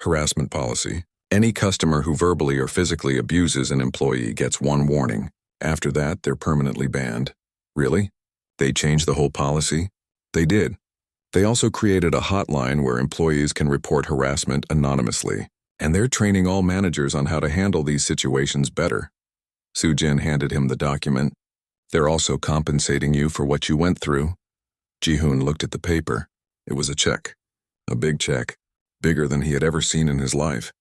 Harassment policy. Any customer who verbally or physically abuses an employee gets one warning. After that, they're permanently banned. Really? They changed the whole policy? They did. They also created a hotline where employees can report harassment anonymously, and they're training all managers on how to handle these situations better. Soo-jin handed him the document. They're also compensating you for what you went through. Ji-hoon looked at the paper. It was a check. A big check. Bigger than he had ever seen in his life.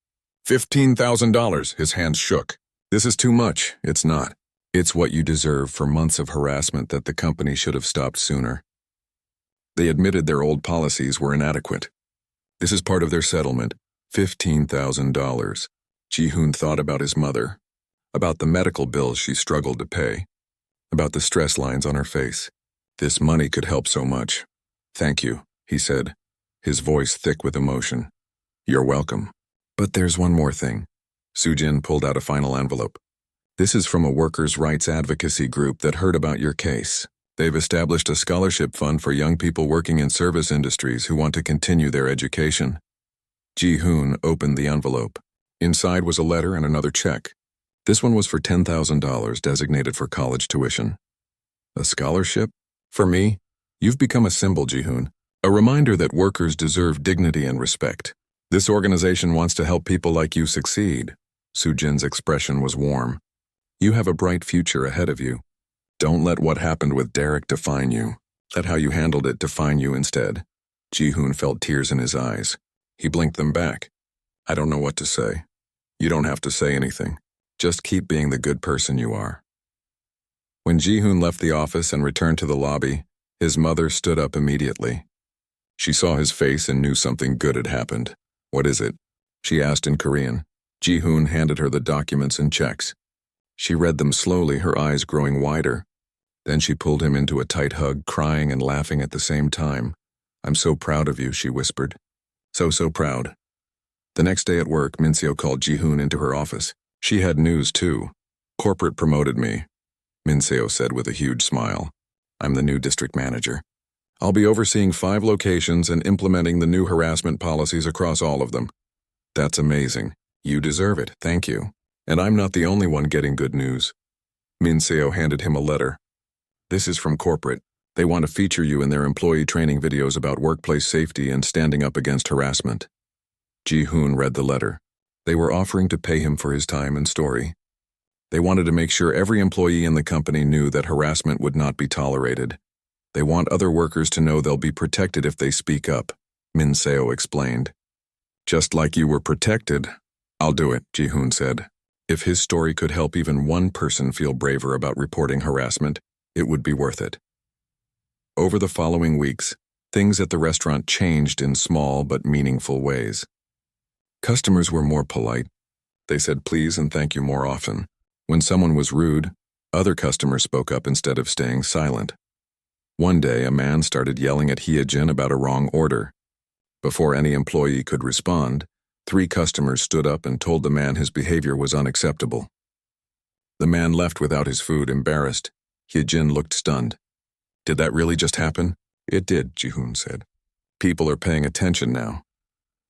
$15,000. His hands shook. This is too much. It's not. It's what you deserve for months of harassment that the company should have stopped sooner. They admitted their old policies were inadequate. This is part of their settlement. $15,000. Ji-hoon thought about his mother, about the medical bills she struggled to pay, about the stress lines on her face. This money could help so much. Thank you, he said, his voice thick with emotion. You're welcome. But there's one more thing. Soo-jin pulled out a final envelope. This is from a workers' rights advocacy group that heard about your case. They've established a scholarship fund for young people working in service industries who want to continue their education. Ji-hoon opened the envelope. Inside was a letter and another check. This one was for $10,000 designated for college tuition. A scholarship? For me? You've become a symbol, Ji-hoon. A reminder that workers deserve dignity and respect. This organization wants to help people like you succeed. Soo-jin's expression was warm. You have a bright future ahead of you. Don't let what happened with Derek define you. Let how you handled it define you instead. Ji-hoon felt tears in his eyes. He blinked them back. I don't know what to say. You don't have to say anything. Just keep being the good person you are. When Ji-hoon left the office and returned to the lobby, his mother stood up immediately. She saw his face and knew something good had happened. What is it? She asked in Korean. Ji-hoon handed her the documents and checks. She read them slowly, her eyes growing wider. Then she pulled him into a tight hug, crying and laughing at the same time. I'm so proud of you, she whispered. So proud. The next day at work, Min-seo called Ji-hoon into her office. She had news too. Corporate promoted me, Min-seo said with a huge smile. I'm the new district manager. I'll be overseeing 5 locations and implementing the new harassment policies across all of them. That's amazing. You deserve it, thank you. And I'm not the only one getting good news. Min-seo handed him a letter. This is from corporate. They want to feature you in their employee training videos about workplace safety and standing up against harassment. Ji-hoon read the letter. They were offering to pay him for his time and story. They wanted to make sure every employee in the company knew that harassment would not be tolerated. They want other workers to know they'll be protected if they speak up, Min-seo explained. Just like you were protected. I'll do it, Ji-hoon said. If his story could help even one person feel braver about reporting harassment, it would be worth it. Over the following weeks, things at the restaurant changed in small but meaningful ways. Customers were more polite. They said please and thank you more often. When someone was rude, other customers spoke up instead of staying silent. One day, a man started yelling at Hye-jin about a wrong order. Before any employee could respond, 3 customers stood up and told the man his behavior was unacceptable. The man left without his food, embarrassed. Hye-jin looked stunned. Did that really just happen? It did, Ji-hoon said. People are paying attention now.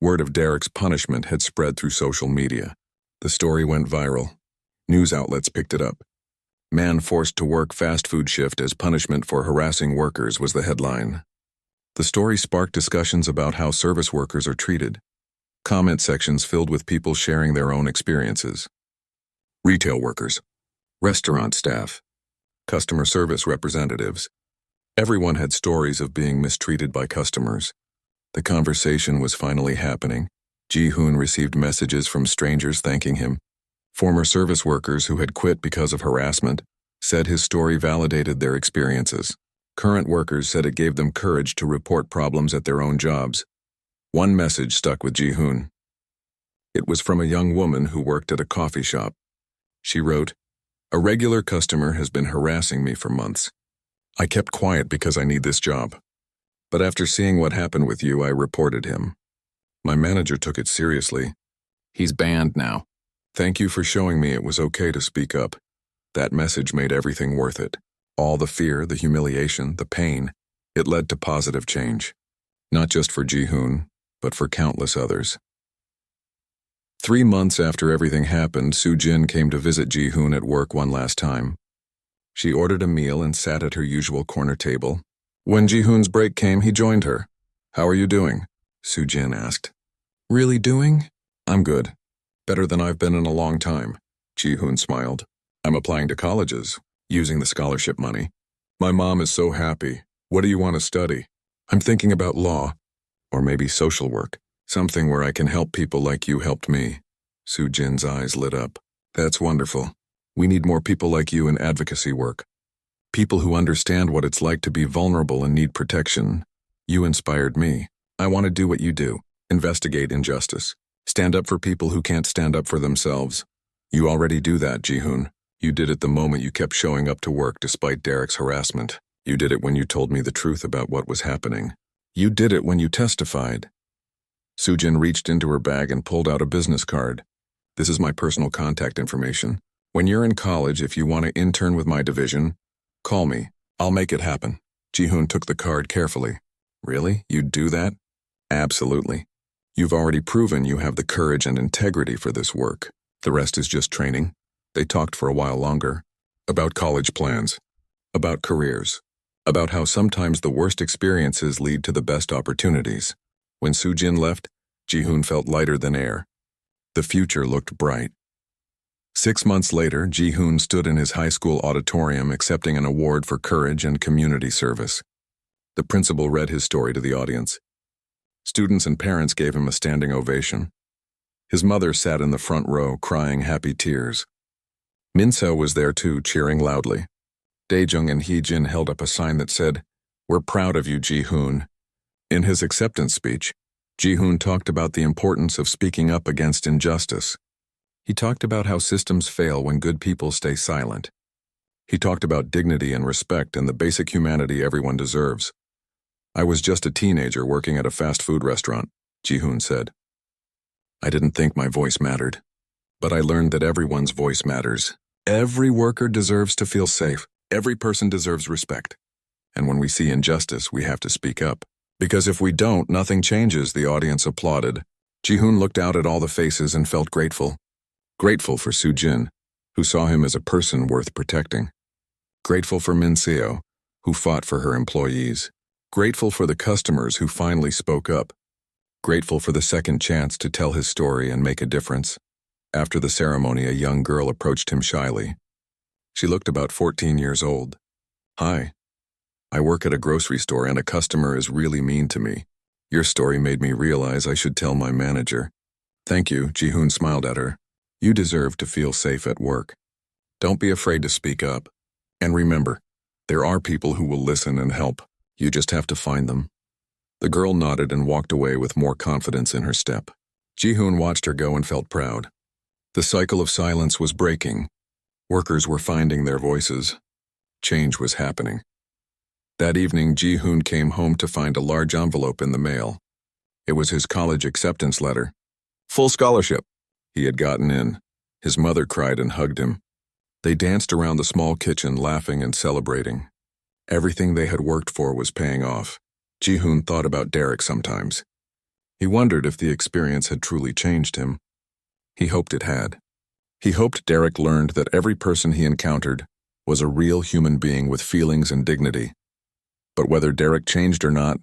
Word of Derek's punishment had spread through social media. The story went viral. News outlets picked it up. Man forced to work fast food shift as punishment for harassing workers was the headline. The story sparked discussions about how service workers are treated. Comment sections filled with people sharing their own experiences. Retail workers, restaurant staff, customer service representatives. Everyone had stories of being mistreated by customers. The conversation was finally happening. Ji-hoon received messages from strangers thanking him. Former service workers who had quit because of harassment said his story validated their experiences. Current workers said it gave them courage to report problems at their own jobs. One message stuck with Ji-hoon. It was from a young woman who worked at a coffee shop. She wrote, "A regular customer has been harassing me for months. I kept quiet because I need this job. But after seeing what happened with you, I reported him. My manager took it seriously. He's banned now. Thank you for showing me it was okay to speak up. That message made everything worth it. All the fear, the humiliation, the pain. It led to positive change. Not just for Ji-hoon, but for countless others." 3 months after everything happened, Soo-jin came to visit Ji-hoon at work one last time. She ordered a meal and sat at her usual corner table. When Ji-hoon's break came, he joined her. "How are you doing?" Soo-jin asked. "Really doing? I'm good. Better than I've been in a long time," Ji-hoon smiled. "I'm applying to colleges, using the scholarship money. My mom is so happy. What do you want to study?" "I'm thinking about law, or maybe social work, something where I can help people like you helped me." Soo-jin's eyes lit up. "That's wonderful. We need more people like you in advocacy work. People who understand what it's like to be vulnerable and need protection. You inspired me. I want to do what you do. Investigate injustice. Stand up for people who can't stand up for themselves. You already do that, Ji-hoon. You did it the moment you kept showing up to work despite Derek's harassment. You did it when you told me the truth about what was happening. You did it when you testified." Soo-jin reached into her bag and pulled out a business card. "This is my personal contact information. When you're in college, if you want to intern with my division, call me. I'll make it happen." Ji-hoon took the card carefully. "Really? You'd do that?" "Absolutely. You've already proven you have the courage and integrity for this work. The rest is just training." They talked for a while longer. About college plans. About careers. About how sometimes the worst experiences lead to the best opportunities. When Soo-jin left, Ji-hoon felt lighter than air. The future looked bright. 6 months later, Ji-hoon stood in his high school auditorium accepting an award for courage and community service. The principal read his story to the audience. Students and parents gave him a standing ovation. His mother sat in the front row, crying happy tears. Min-seo was there too, cheering loudly. Dae-jung and Hee-jin held up a sign that said, "We're proud of you, Ji-hoon." In his acceptance speech, Ji-hoon talked about the importance of speaking up against injustice. He talked about how systems fail when good people stay silent. He talked about dignity and respect and the basic humanity everyone deserves. "I was just a teenager working at a fast food restaurant," Ji-hoon said. "I didn't think my voice mattered. But I learned that everyone's voice matters. Every worker deserves to feel safe. Every person deserves respect. And when we see injustice, we have to speak up. Because if we don't, nothing changes," the audience applauded. Ji-hoon looked out at all the faces and felt grateful. Grateful for Soo-jin, who saw him as a person worth protecting. Grateful for Min-seo, who fought for her employees. Grateful for the customers who finally spoke up. Grateful for the second chance to tell his story and make a difference. After the ceremony, a young girl approached him shyly. She looked about 14 years old. "Hi. I work at a grocery store and a customer is really mean to me. Your story made me realize I should tell my manager." "Thank you," Ji-hoon smiled at her. "You deserve to feel safe at work. Don't be afraid to speak up. And remember, there are people who will listen and help. You just have to find them." The girl nodded and walked away with more confidence in her step. Ji-hoon watched her go and felt proud. The cycle of silence was breaking. Workers were finding their voices. Change was happening. That evening, Ji-hoon came home to find a large envelope in the mail. It was his college acceptance letter. Full scholarship. He had gotten in. His mother cried and hugged him. They danced around the small kitchen, laughing and celebrating. Everything they had worked for was paying off. Ji-hoon thought about Derek sometimes. He wondered if the experience had truly changed him. He hoped it had. He hoped Derek learned that every person he encountered was a real human being with feelings and dignity. But whether Derek changed or not,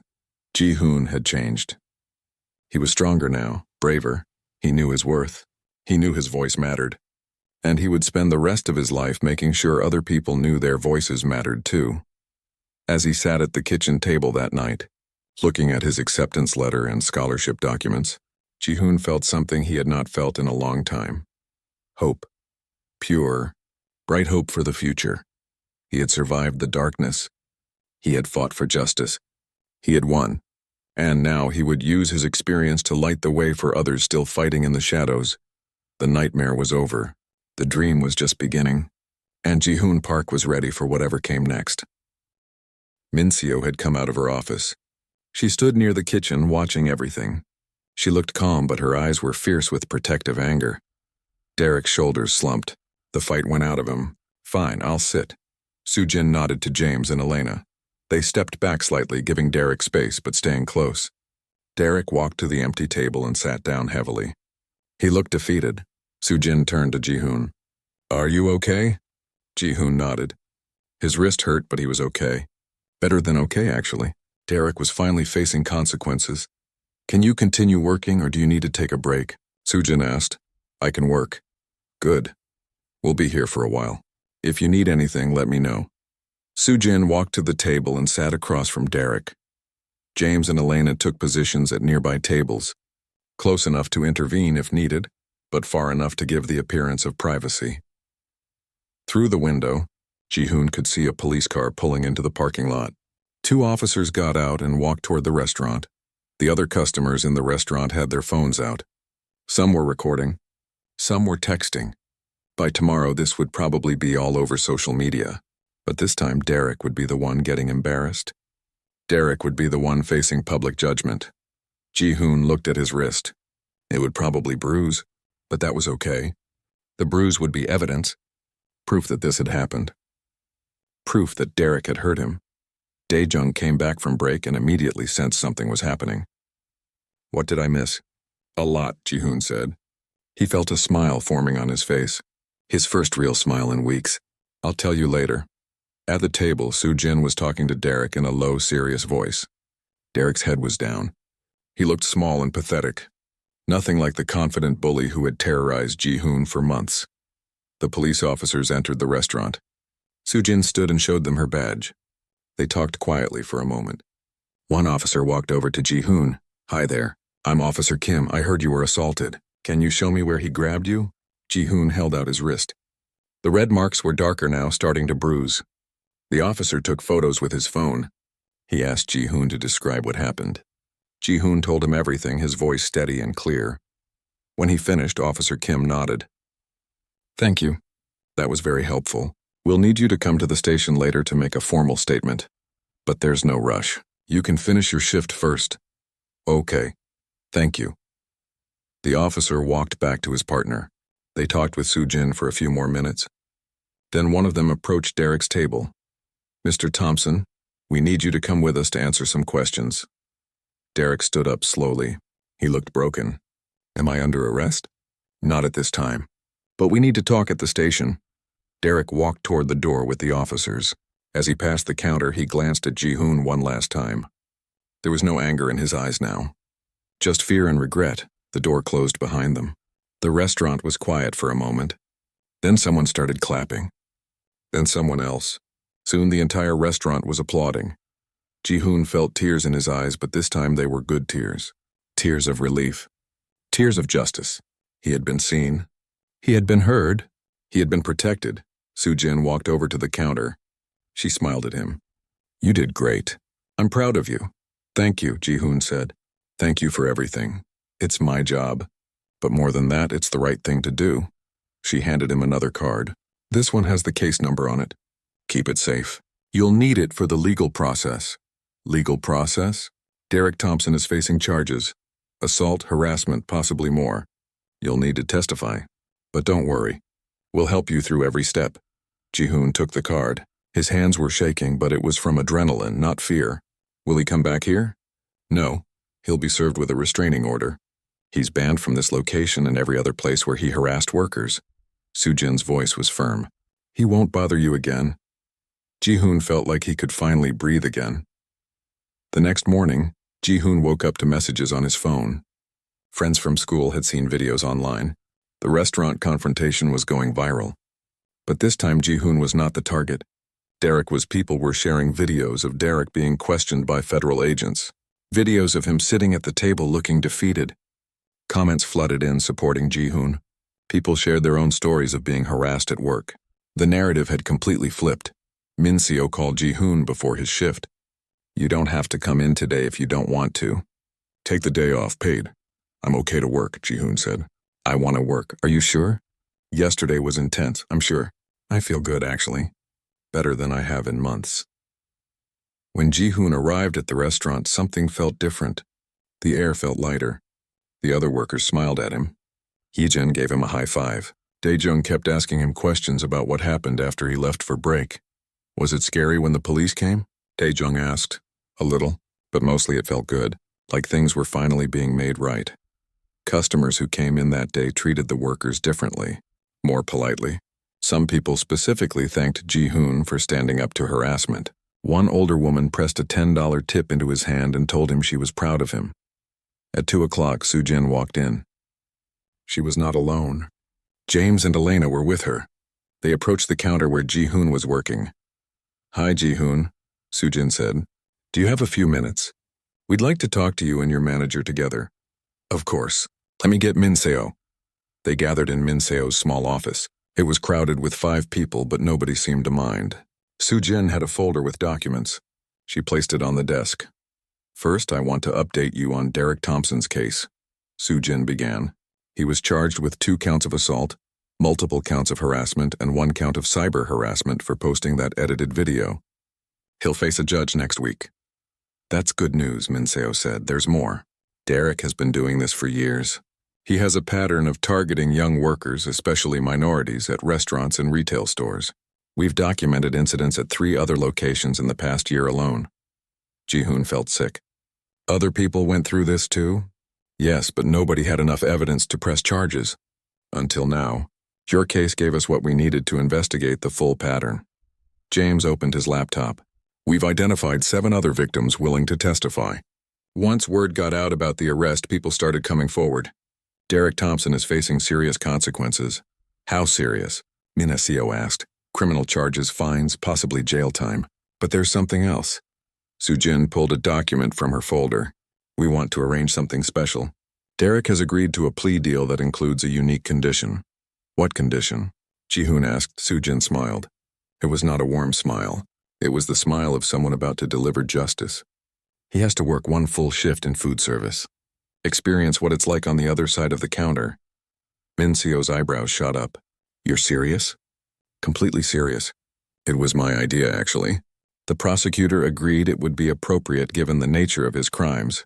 Ji-hoon had changed. He was stronger now, braver. He knew his worth. He knew his voice mattered. And he would spend the rest of his life making sure other people knew their voices mattered too. As he sat at the kitchen table that night, looking at his acceptance letter and scholarship documents, Ji-hoon felt something he had not felt in a long time. Hope. Pure, bright hope for the future. He had survived the darkness. He had fought for justice. He had won. And now he would use his experience to light the way for others still fighting in the shadows. The nightmare was over. The dream was just beginning. And Ji-hoon Park was ready for whatever came next. Min-seo had come out of her office. She stood near the kitchen watching everything. She looked calm, but her eyes were fierce with protective anger. Derek's shoulders slumped. The fight went out of him. "Fine, I'll sit." Soo-jin nodded to James and Elena. They stepped back slightly, giving Derek space but staying close. Derek walked to the empty table and sat down heavily. He looked defeated. Soo-jin turned to Ji-hoon. Are you okay? Ji-hoon nodded. His wrist hurt, but he was okay. Better than okay, actually. Derek was finally facing consequences. Can you continue working, or do you need to take a break? Soo-jin asked. I can work. Good. We'll be here for a while. If you need anything, let me know. Soo-jin walked to the table and sat across from Derek. James and Elena took positions at nearby tables, close enough to intervene if needed, but far enough to give the appearance of privacy. Through the window, Ji-hoon could see a police car pulling into the parking lot. 2 officers got out and walked toward the restaurant. The other customers in the restaurant had their phones out. Some were recording. Some were texting. By tomorrow, this would probably be all over social media. But this time, Derek would be the one getting embarrassed. Derek would be the one facing public judgment. Ji-hoon looked at his wrist. It would probably bruise, but that was okay. The bruise would be evidence, proof that this had happened. Proof that Derek had hurt him. Dae-jung came back from break and immediately sensed something was happening. What did I miss? A lot, Ji-hoon said. He felt a smile forming on his face. His first real smile in weeks. I'll tell you later. At the table, Soo-jin was talking to Derek in a low, serious voice. Derek's head was down. He looked small and pathetic. Nothing like the confident bully who had terrorized Ji-hoon for months. The police officers entered the restaurant. Soo-jin stood and showed them her badge. They talked quietly for a moment. One officer walked over to Ji-hoon. Hi there. I'm Officer Kim. I heard you were assaulted. Can you show me where he grabbed you? Ji-hoon held out his wrist. The red marks were darker now, starting to bruise. The officer took photos with his phone. He asked Ji-hoon to describe what happened. Ji-hoon told him everything, his voice steady and clear. When he finished, Officer Kim nodded. Thank you. That was very helpful. We'll need you to come to the station later to make a formal statement. But there's no rush. You can finish your shift first. Okay. Thank you. The officer walked back to his partner. They talked with Soo-jin for a few more minutes. Then one of them approached Derek's table. Mr. Thompson, we need you to come with us to answer some questions. Derek stood up slowly. He looked broken. Am I under arrest? Not at this time. But we need to talk at the station. Derek walked toward the door with the officers. As he passed the counter, he glanced at Ji-hoon one last time. There was no anger in his eyes now. Just fear and regret. The door closed behind them. The restaurant was quiet for a moment. Then someone started clapping. Then someone else. Soon the entire restaurant was applauding. Ji-hoon felt tears in his eyes, but this time they were good tears. Tears of relief. Tears of justice. He had been seen. He had been heard. He had been protected. Soo-jin walked over to the counter. She smiled at him. You did great. I'm proud of you. Thank you, Ji-hoon said. Thank you for everything. It's my job. But more than that, it's the right thing to do. She handed him another card. This one has the case number on it. Keep it safe. You'll need it for the legal process. Legal process? Derek Thompson is facing charges. Assault, harassment, possibly more. You'll need to testify. But don't worry. We'll help you through every step. Ji-hoon took the card. His hands were shaking, but it was from adrenaline, not fear. Will he come back here? No. He'll be served with a restraining order. He's banned from this location and every other place where he harassed workers. Soo-jin's voice was firm. He won't bother you again. Ji-hoon felt like he could finally breathe again. The next morning, Ji-hoon woke up to messages on his phone. Friends from school had seen videos online. The restaurant confrontation was going viral. But this time Ji-hoon was not the target. People were sharing videos of Derek being questioned by federal agents. Videos of him sitting at the table looking defeated. Comments flooded in supporting Ji-hoon. People shared their own stories of being harassed at work. The narrative had completely flipped. Min-seo called Ji-hoon before his shift. You don't have to come in today if you don't want to. Take the day off, paid. I'm okay to work, Ji-hoon said. I want to work. Are you sure? Yesterday was intense, I'm sure. I feel good, actually. Better than I have in months. When Ji-hoon arrived at the restaurant, something felt different. The air felt lighter. The other workers smiled at him. Hee-jin gave him a high five. Dae-jung kept asking him questions about what happened after he left for break. Was it scary when the police came? Dae-jung asked. A little, but mostly it felt good, like things were finally being made right. Customers who came in that day treated the workers differently, more politely. Some people specifically thanked Ji-hoon for standing up to harassment. One older woman pressed a $10 tip into his hand and told him she was proud of him. At 2 o'clock, Soo-jin walked in. She was not alone. James and Elena were with her. They approached the counter where Ji-hoon was working. "Hi, Ji-hoon," Soo-jin said. "Do you have a few minutes? We'd like to talk to you and your manager together." "Of course. Let me get Min-seo." They gathered in Min-seo's small office. It was crowded with 5 people, but nobody seemed to mind. Soo-jin had a folder with documents. She placed it on the desk. "First, I want to update you on Derek Thompson's case," Soo-jin began. He was charged with 2 counts of assault, multiple counts of harassment, and 1 count of cyber harassment for posting that edited video. He'll face a judge next week. "That's good news," Min-seo said. "There's more. Derek has been doing this for years. He has a pattern of targeting young workers, especially minorities, at restaurants and retail stores. We've documented incidents at 3 other locations in the past year alone." Ji-hoon felt sick. "Other people went through this too?" "Yes, but nobody had enough evidence to press charges. Until now. Your case gave us what we needed to investigate the full pattern." James opened his laptop. "We've identified 7 other victims willing to testify. Once word got out about the arrest, people started coming forward. Derek Thompson is facing serious consequences." "How serious?" Min-seo asked. "Criminal charges, fines, possibly jail time. But there's something else." Soo-jin pulled a document from her folder. "We want to arrange something special. Derek has agreed to a plea deal that includes a unique condition." "What condition?" Ji-hoon asked. Soo-jin smiled. It was not a warm smile. It was the smile of someone about to deliver justice. "He has to work 1 full shift in food service. Experience what it's like on the other side of the counter." Min-seo's eyebrows shot up. "You're serious?" "Completely serious. It was my idea, actually. The prosecutor agreed it would be appropriate given the nature of his crimes."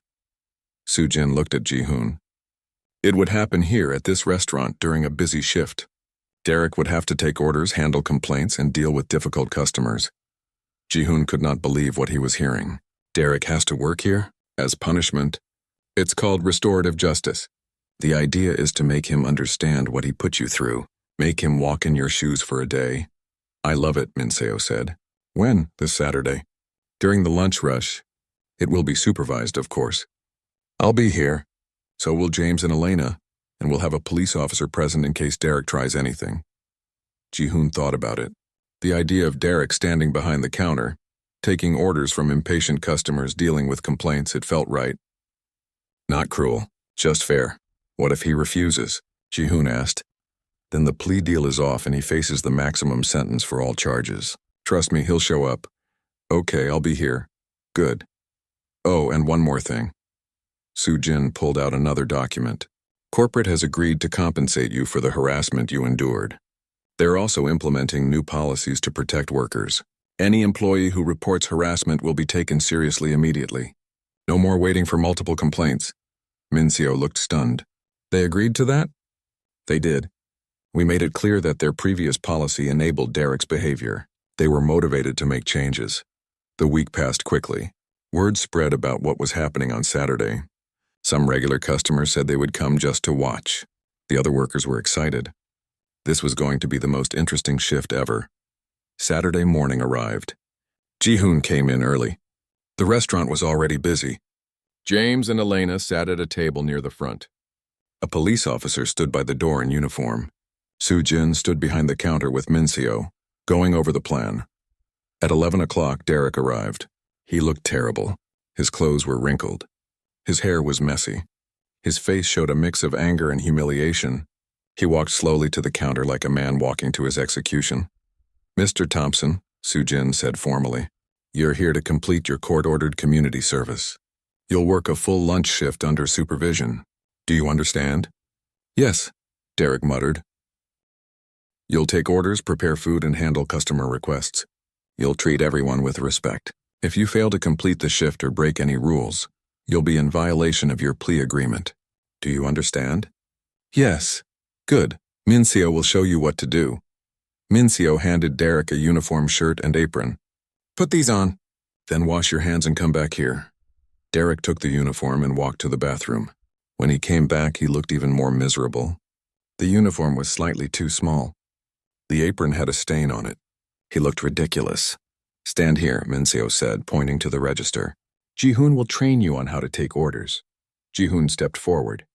Soo-jin looked at Ji-hoon. "It would happen here at this restaurant during a busy shift. Derek would have to take orders, handle complaints, and deal with difficult customers." Ji-hoon could not believe what he was hearing. "Derek has to work here? As punishment?" "It's called restorative justice. The idea is to make him understand what he put you through, make him walk in your shoes for a day." "I love it," Min-seo said. "When?" "This Saturday. During the lunch rush. It will be supervised, of course." "I'll be here. So will James and Elena, and we'll have a police officer present in case Derek tries anything." Ji-hoon thought about it. The idea of Derek standing behind the counter, taking orders from impatient customers, dealing with complaints, it felt right. Not cruel, just fair. "What if he refuses?" Ji-hoon asked. "Then the plea deal is off and he faces the maximum sentence for all charges. Trust me, he'll show up." "Okay, I'll be here." "Good. Oh, and one more thing." Soo-jin pulled out another document. "Corporate has agreed to compensate you for the harassment you endured. They're also implementing new policies to protect workers. Any employee who reports harassment will be taken seriously immediately. No more waiting for multiple complaints." Min-seo looked stunned. "They agreed to that?" "They did. We made it clear that their previous policy enabled Derek's behavior. They were motivated to make changes." The week passed quickly. Word spread about what was happening on Saturday. Some regular customers said they would come just to watch. The other workers were excited. This was going to be the most interesting shift ever. Saturday morning arrived. Ji-hoon came in early. The restaurant was already busy. James and Elena sat at a table near the front. A police officer stood by the door in uniform. Soo-jin stood behind the counter with Min-seo, going over the plan. At 11 o'clock, Derek arrived. He looked terrible. His clothes were wrinkled. His hair was messy. His face showed a mix of anger and humiliation. He walked slowly to the counter like a man walking to his execution. "Mr. Thompson," Soo-jin said formally, "you're here to complete your court-ordered community service. You'll work a full lunch shift under supervision. Do you understand?" "Yes," Derek muttered. "You'll take orders, prepare food, and handle customer requests. You'll treat everyone with respect. If you fail to complete the shift or break any rules, you'll be in violation of your plea agreement. Do you understand?" "Yes." "Good. Min-seo will show you what to do." Min-seo handed Derek a uniform shirt and apron. "Put these on. Then wash your hands and come back here." Derek took the uniform and walked to the bathroom. When he came back, he looked even more miserable. The uniform was slightly too small. The apron had a stain on it. He looked ridiculous. "Stand here," Mincio said, pointing to the register. "Ji-hoon will train you on how to take orders." Ji-hoon stepped forward.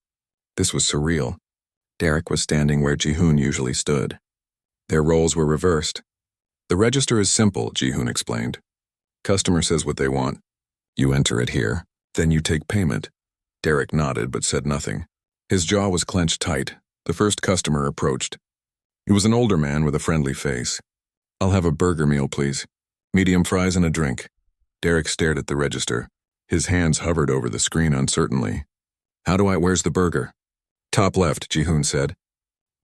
This was surreal. Derek was standing where Ji-hoon usually stood. Their roles were reversed. "The register is simple," Ji-hoon explained. "Customer says what they want. You enter it here, then you take payment." Derek nodded but said nothing. His jaw was clenched tight. The first customer approached. He was an older man with a friendly face. "I'll have a burger meal, please. Medium fries and a drink." Derek stared at the register. His hands hovered over the screen uncertainly. Where's the burger?" "Top left," Ji-hoon said.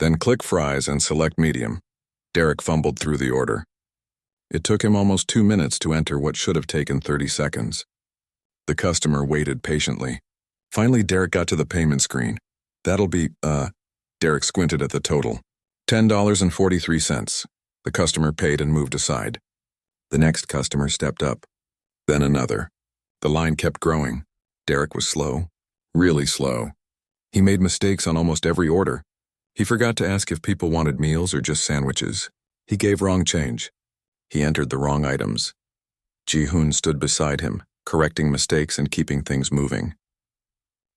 "Then click fries and select medium." Derek fumbled through the order. It took him almost 2 minutes to enter what should have taken 30 seconds. The customer waited patiently. Finally, Derek got to the payment screen. "That'll be, Derek squinted at the total. $10.43. The customer paid and moved aside. The next customer stepped up. Then another. The line kept growing. Derek was slow. Really slow. He made mistakes on almost every order. He forgot to ask if people wanted meals or just sandwiches. He gave wrong change. He entered the wrong items. Ji-hoon stood beside him, correcting mistakes and keeping things moving.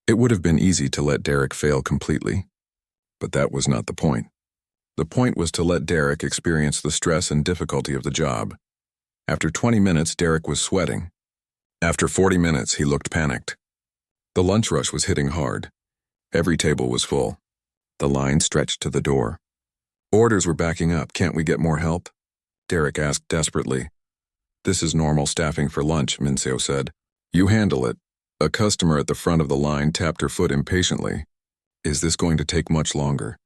It would have been easy to let Derek fail completely. But that was not the point. The point was to let Derek experience the stress and difficulty of the job. After 20 minutes, Derek was sweating. After 40 minutes, he looked panicked. The lunch rush was hitting hard. Every table was full. The line stretched to the door. "Orders were backing up. Can't we get more help?" Derek asked desperately. "This is normal staffing for lunch," Mincio said. "You handle it." A customer at the front of the line tapped her foot impatiently. "Is this going to take much longer?"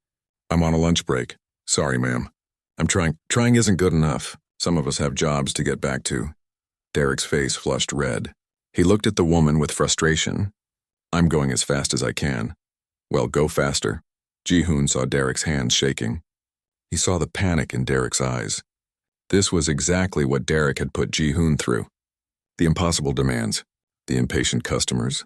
"I'm on a lunch break. Sorry, ma'am. I'm trying. Trying isn't good enough. Some of us have jobs to get back to." Derek's face flushed red. He looked at the woman with frustration. "I'm going as fast as I can." "Well, go faster." Ji-hoon saw Derek's hands shaking. He saw the panic in Derek's eyes. This was exactly what Derek had put Ji-hoon through. The impossible demands, the impatient customers,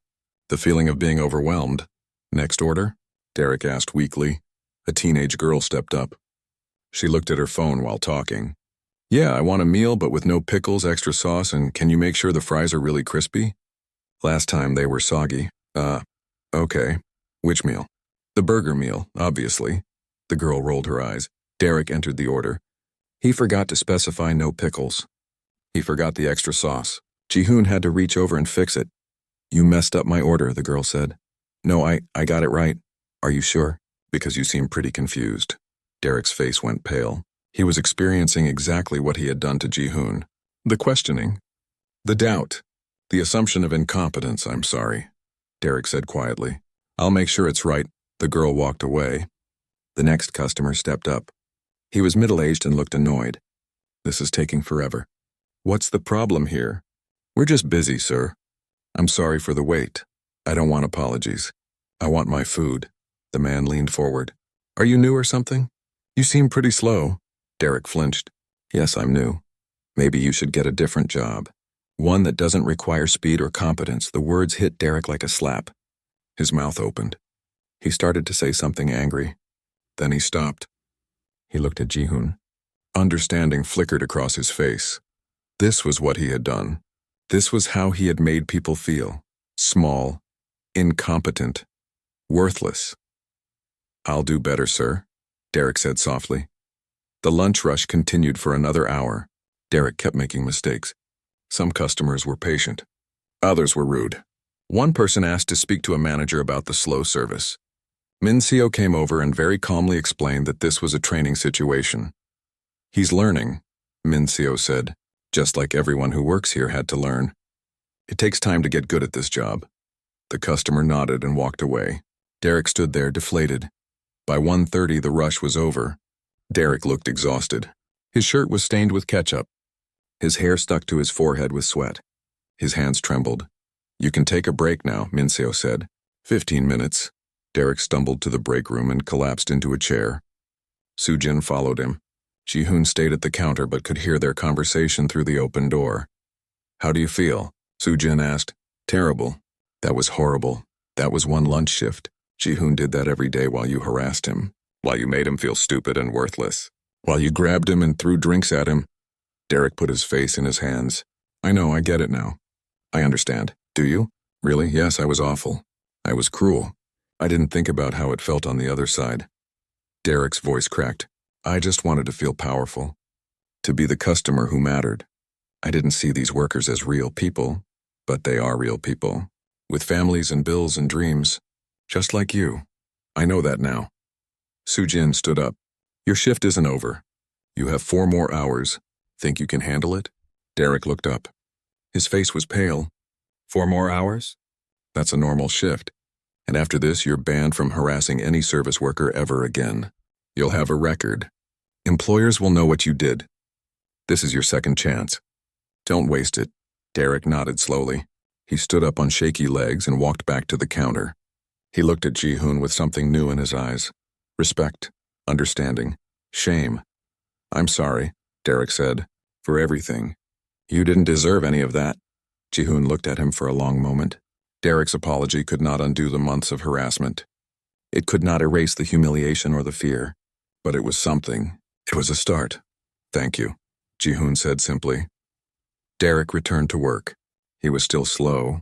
the feeling of being overwhelmed. "Next order?" Derek asked weakly. A teenage girl stepped up. She looked at her phone while talking. "Yeah, I want a meal but with no pickles, extra sauce, and can you make sure the fries are really crispy? Last time they were soggy." Okay. Which meal?" "The burger meal, obviously." The girl rolled her eyes. Derek entered the order. He forgot to specify no pickles. He forgot the extra sauce. Ji-hoon had to reach over and fix it. "You messed up my order," the girl said. "No, I got it right." "Are you sure? Because you seem pretty confused." Derek's face went pale. He was experiencing exactly what he had done to Ji-hoon. The questioning. The doubt. The assumption of incompetence. "I'm sorry," Derek said quietly. "I'll make sure it's right." The girl walked away. The next customer stepped up. He was middle-aged and looked annoyed. "This is taking forever." "What's the problem here?" "We're just busy, sir." "I'm sorry for the wait. I don't want apologies. I want my food." The man leaned forward. "Are you new or something? You seem pretty slow." Derek flinched. "Yes, I'm new. Maybe you should get a different job. One that doesn't require speed or competence." The words hit Derek like a slap. His mouth opened. He started to say something angry. Then he stopped. He looked at Ji-hoon. Understanding flickered across his face. This was what he had done. This was how he had made people feel. Small, incompetent, worthless. "I'll do better, sir," Derek said softly. The lunch rush continued for another hour. Derek kept making mistakes. Some customers were patient. Others were rude. One person asked to speak to a manager about the slow service. Mincio came over and very calmly explained that this was a training situation. "He's learning," Mincio said, "just like everyone who works here had to learn. It takes time to get good at this job." The customer nodded and walked away. Derek stood there deflated. By 1:30, the rush was over. Derek looked exhausted. His shirt was stained with ketchup. His hair stuck to his forehead with sweat. His hands trembled. "You can take a break now," Mincio said. 15 minutes. Derek stumbled to the break room and collapsed into a chair. Soo-jin followed him. Ji-hoon stayed at the counter but could hear their conversation through the open door. "How do you feel?" Soo-jin asked. "Terrible." "That was horrible." That was one lunch shift. Ji-hoon did that every day while you harassed him, while you made him feel stupid and worthless, while you grabbed him and threw drinks at him. Derek put his face in his hands. I know, I get it now. I understand. Do you? Really? Yes, I was awful. I was cruel. I didn't think about how it felt on the other side. Derek's voice cracked. I just wanted to feel powerful. To be the customer who mattered. I didn't see these workers as real people, but they are real people. With families and bills and dreams. Just like you. I know that now. Soo-jin stood up. Your shift isn't over. You have 4 more hours. Think you can handle it? Derek looked up. His face was pale. 4 more hours? That's a normal shift. And after this, you're banned from harassing any service worker ever again. You'll have a record. Employers will know what you did. This is your second chance. Don't waste it. Derek nodded slowly. He stood up on shaky legs and walked back to the counter. He looked at Ji-hoon with something new in his eyes. Respect, understanding, shame. I'm sorry, Derek said, for everything. You didn't deserve any of that. Ji-hoon looked at him for a long moment. Derek's apology could not undo the months of harassment. It could not erase the humiliation or the fear. But it was something. It was a start. Thank you, Ji-hoon said simply. Derek returned to work. He was still slow.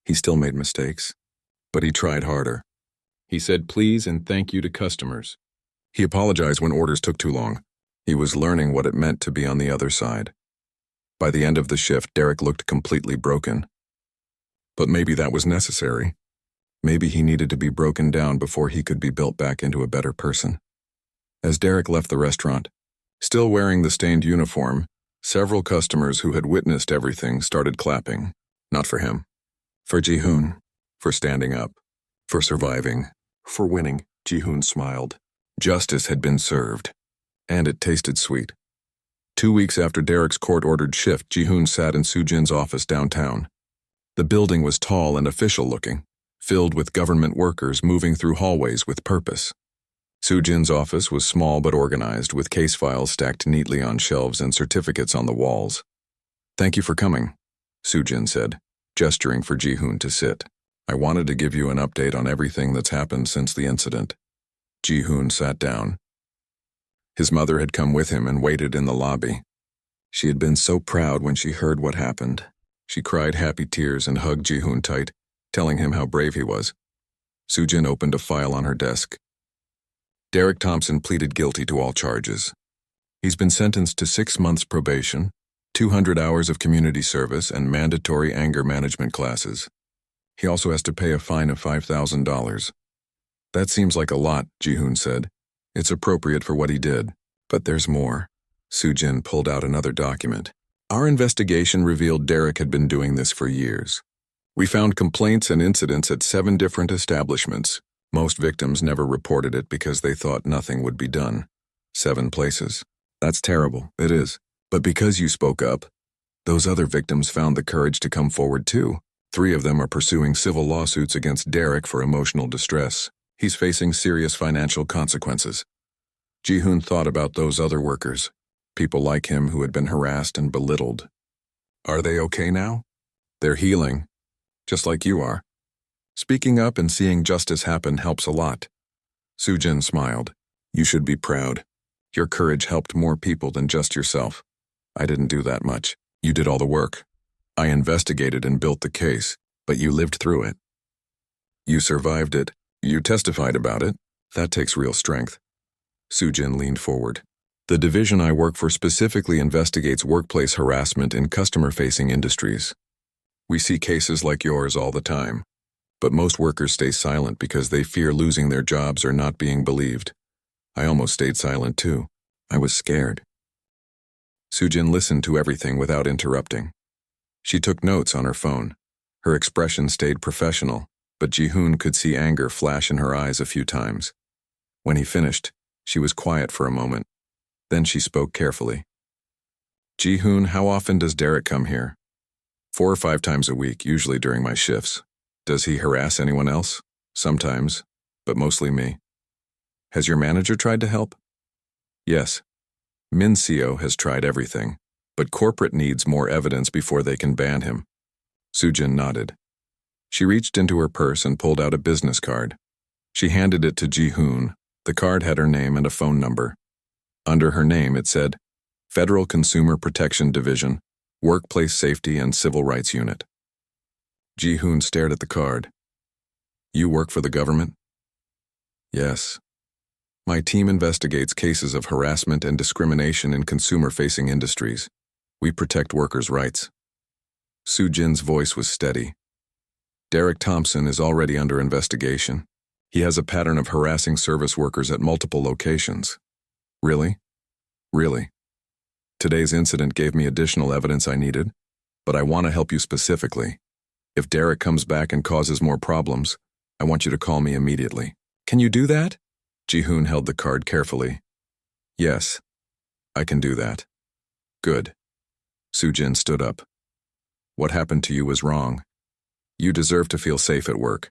He still made mistakes. But he tried harder. He said please and thank you to customers. He apologized when orders took too long. He was learning what it meant to be on the other side. By the end of the shift, Derek looked completely broken. But maybe that was necessary. Maybe he needed to be broken down before he could be built back into a better person. As Derek left the restaurant, still wearing the stained uniform, several customers who had witnessed everything started clapping. Not for him. For Ji-hoon. For standing up. For surviving. For winning. Ji-hoon smiled. Justice had been served. And it tasted sweet. 2 weeks after Derek's court-ordered shift, Ji-hoon sat in Soo-jin's office downtown. The building was tall and official-looking, filled with government workers moving through hallways with purpose. Soo-jin's office was small but organized, with case files stacked neatly on shelves and certificates on the walls. Thank you for coming, Soo-jin said, gesturing for Ji-hoon to sit. I wanted to give you an update on everything that's happened since the incident. Ji-hoon sat down. His mother had come with him and waited in the lobby. She had been so proud when she heard what happened. She cried happy tears and hugged Ji-hoon tight, telling him how brave he was. Soo-jin opened a file on her desk. Derek Thompson pleaded guilty to all charges. He's been sentenced to 6 months probation, 200 hours of community service, and mandatory anger management classes. He also has to pay a fine of $5,000. That seems like a lot, Ji-hoon said. It's appropriate for what he did. But there's more. Soo-jin pulled out another document. Our investigation revealed Derek had been doing this for years. We found complaints and incidents at 7 different establishments. Most victims never reported it because they thought nothing would be done. 7 places. That's terrible, it is. But because you spoke up, those other victims found the courage to come forward too. 3 of them are pursuing civil lawsuits against Derek for emotional distress. He's facing serious financial consequences. Ji-hoon thought about those other workers, people like him who had been harassed and belittled. Are they okay now? They're healing, just like you are. Speaking up and seeing justice happen helps a lot. Soo-jin smiled. You should be proud. Your courage helped more people than just yourself. I didn't do that much. You did all the work. I investigated and built the case, but you lived through it. You survived it. You testified about it. That takes real strength. Soo-jin leaned forward. The division I work for specifically investigates workplace harassment in customer-facing industries. We see cases like yours all the time. But most workers stay silent because they fear losing their jobs or not being believed. I almost stayed silent too. I was scared. Soo-jin listened to everything without interrupting. She took notes on her phone. Her expression stayed professional, but Ji-hoon could see anger flash in her eyes a few times. When he finished, she was quiet for a moment. Then she spoke carefully. Ji-hoon, how often does Derek come here? 4 or 5 times a week, usually during my shifts. Does he harass anyone else? Sometimes, but mostly me. Has your manager tried to help? Yes. Min Seo has tried everything, but corporate needs more evidence before they can ban him. Soo-jin nodded. She reached into her purse and pulled out a business card. She handed it to Ji-hoon. The card had her name and a phone number. Under her name it said, Federal Consumer Protection Division, Workplace Safety and Civil Rights Unit. Ji-hoon stared at the card. You work for the government? Yes. My team investigates cases of harassment and discrimination in consumer-facing industries. We protect workers' rights. Soo-jin's voice was steady. Derek Thompson is already under investigation. He has a pattern of harassing service workers at multiple locations. Really? Really. Today's incident gave me additional evidence I needed, but I want to help you specifically. If Derek comes back and causes more problems, I want you to call me immediately. Can you do that? Ji-hoon held the card carefully. Yes, I can do that. Good. Soo-jin stood up. What happened to you was wrong. You deserve to feel safe at work.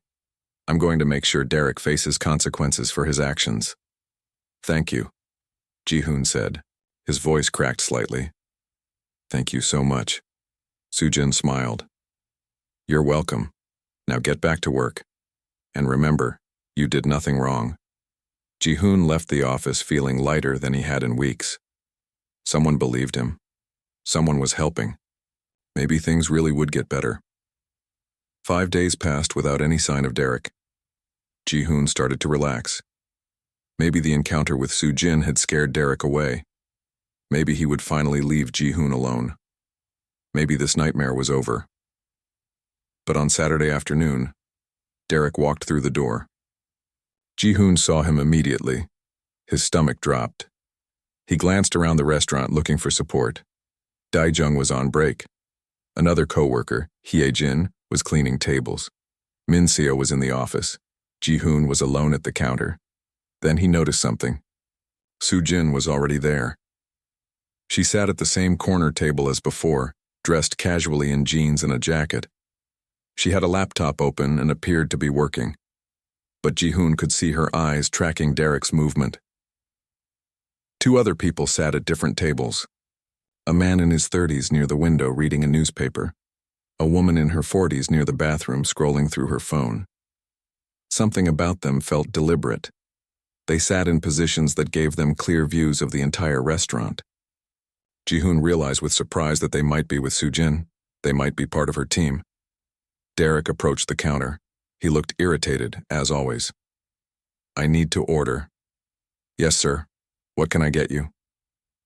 I'm going to make sure Derek faces consequences for his actions. Thank you, Ji-hoon said. His voice cracked slightly. Thank you so much. Soo-jin smiled. You're welcome. Now get back to work. And remember, you did nothing wrong. Ji-hoon left the office feeling lighter than he had in weeks. Someone believed him. Someone was helping. Maybe things really would get better. 5 days passed without any sign of Derek. Ji-hoon started to relax. Maybe the encounter with Soo-jin had scared Derek away. Maybe he would finally leave Ji-hoon alone. Maybe this nightmare was over. But on Saturday afternoon, Derek walked through the door. Ji-hoon saw him immediately. His stomach dropped. He glanced around the restaurant looking for support. Dae-jung was on break. Another co-worker, Hye-jin, was cleaning tables. Min-seo was in the office. Ji-hoon was alone at the counter. Then he noticed something. Soo-jin was already there. She sat at the same corner table as before, dressed casually in jeans and a jacket. She had a laptop open and appeared to be working. But Ji-hoon could see her eyes tracking Derek's movement. 2 other people sat at different tables. A man in his 30s near the window reading a newspaper. A woman in her 40s near the bathroom scrolling through her phone. Something about them felt deliberate. They sat in positions that gave them clear views of the entire restaurant. Ji-hoon realized with surprise that they might be with Soo-jin. They might be part of her team. Derek approached the counter. He looked irritated, as always. I need to order. Yes, sir. What can I get you?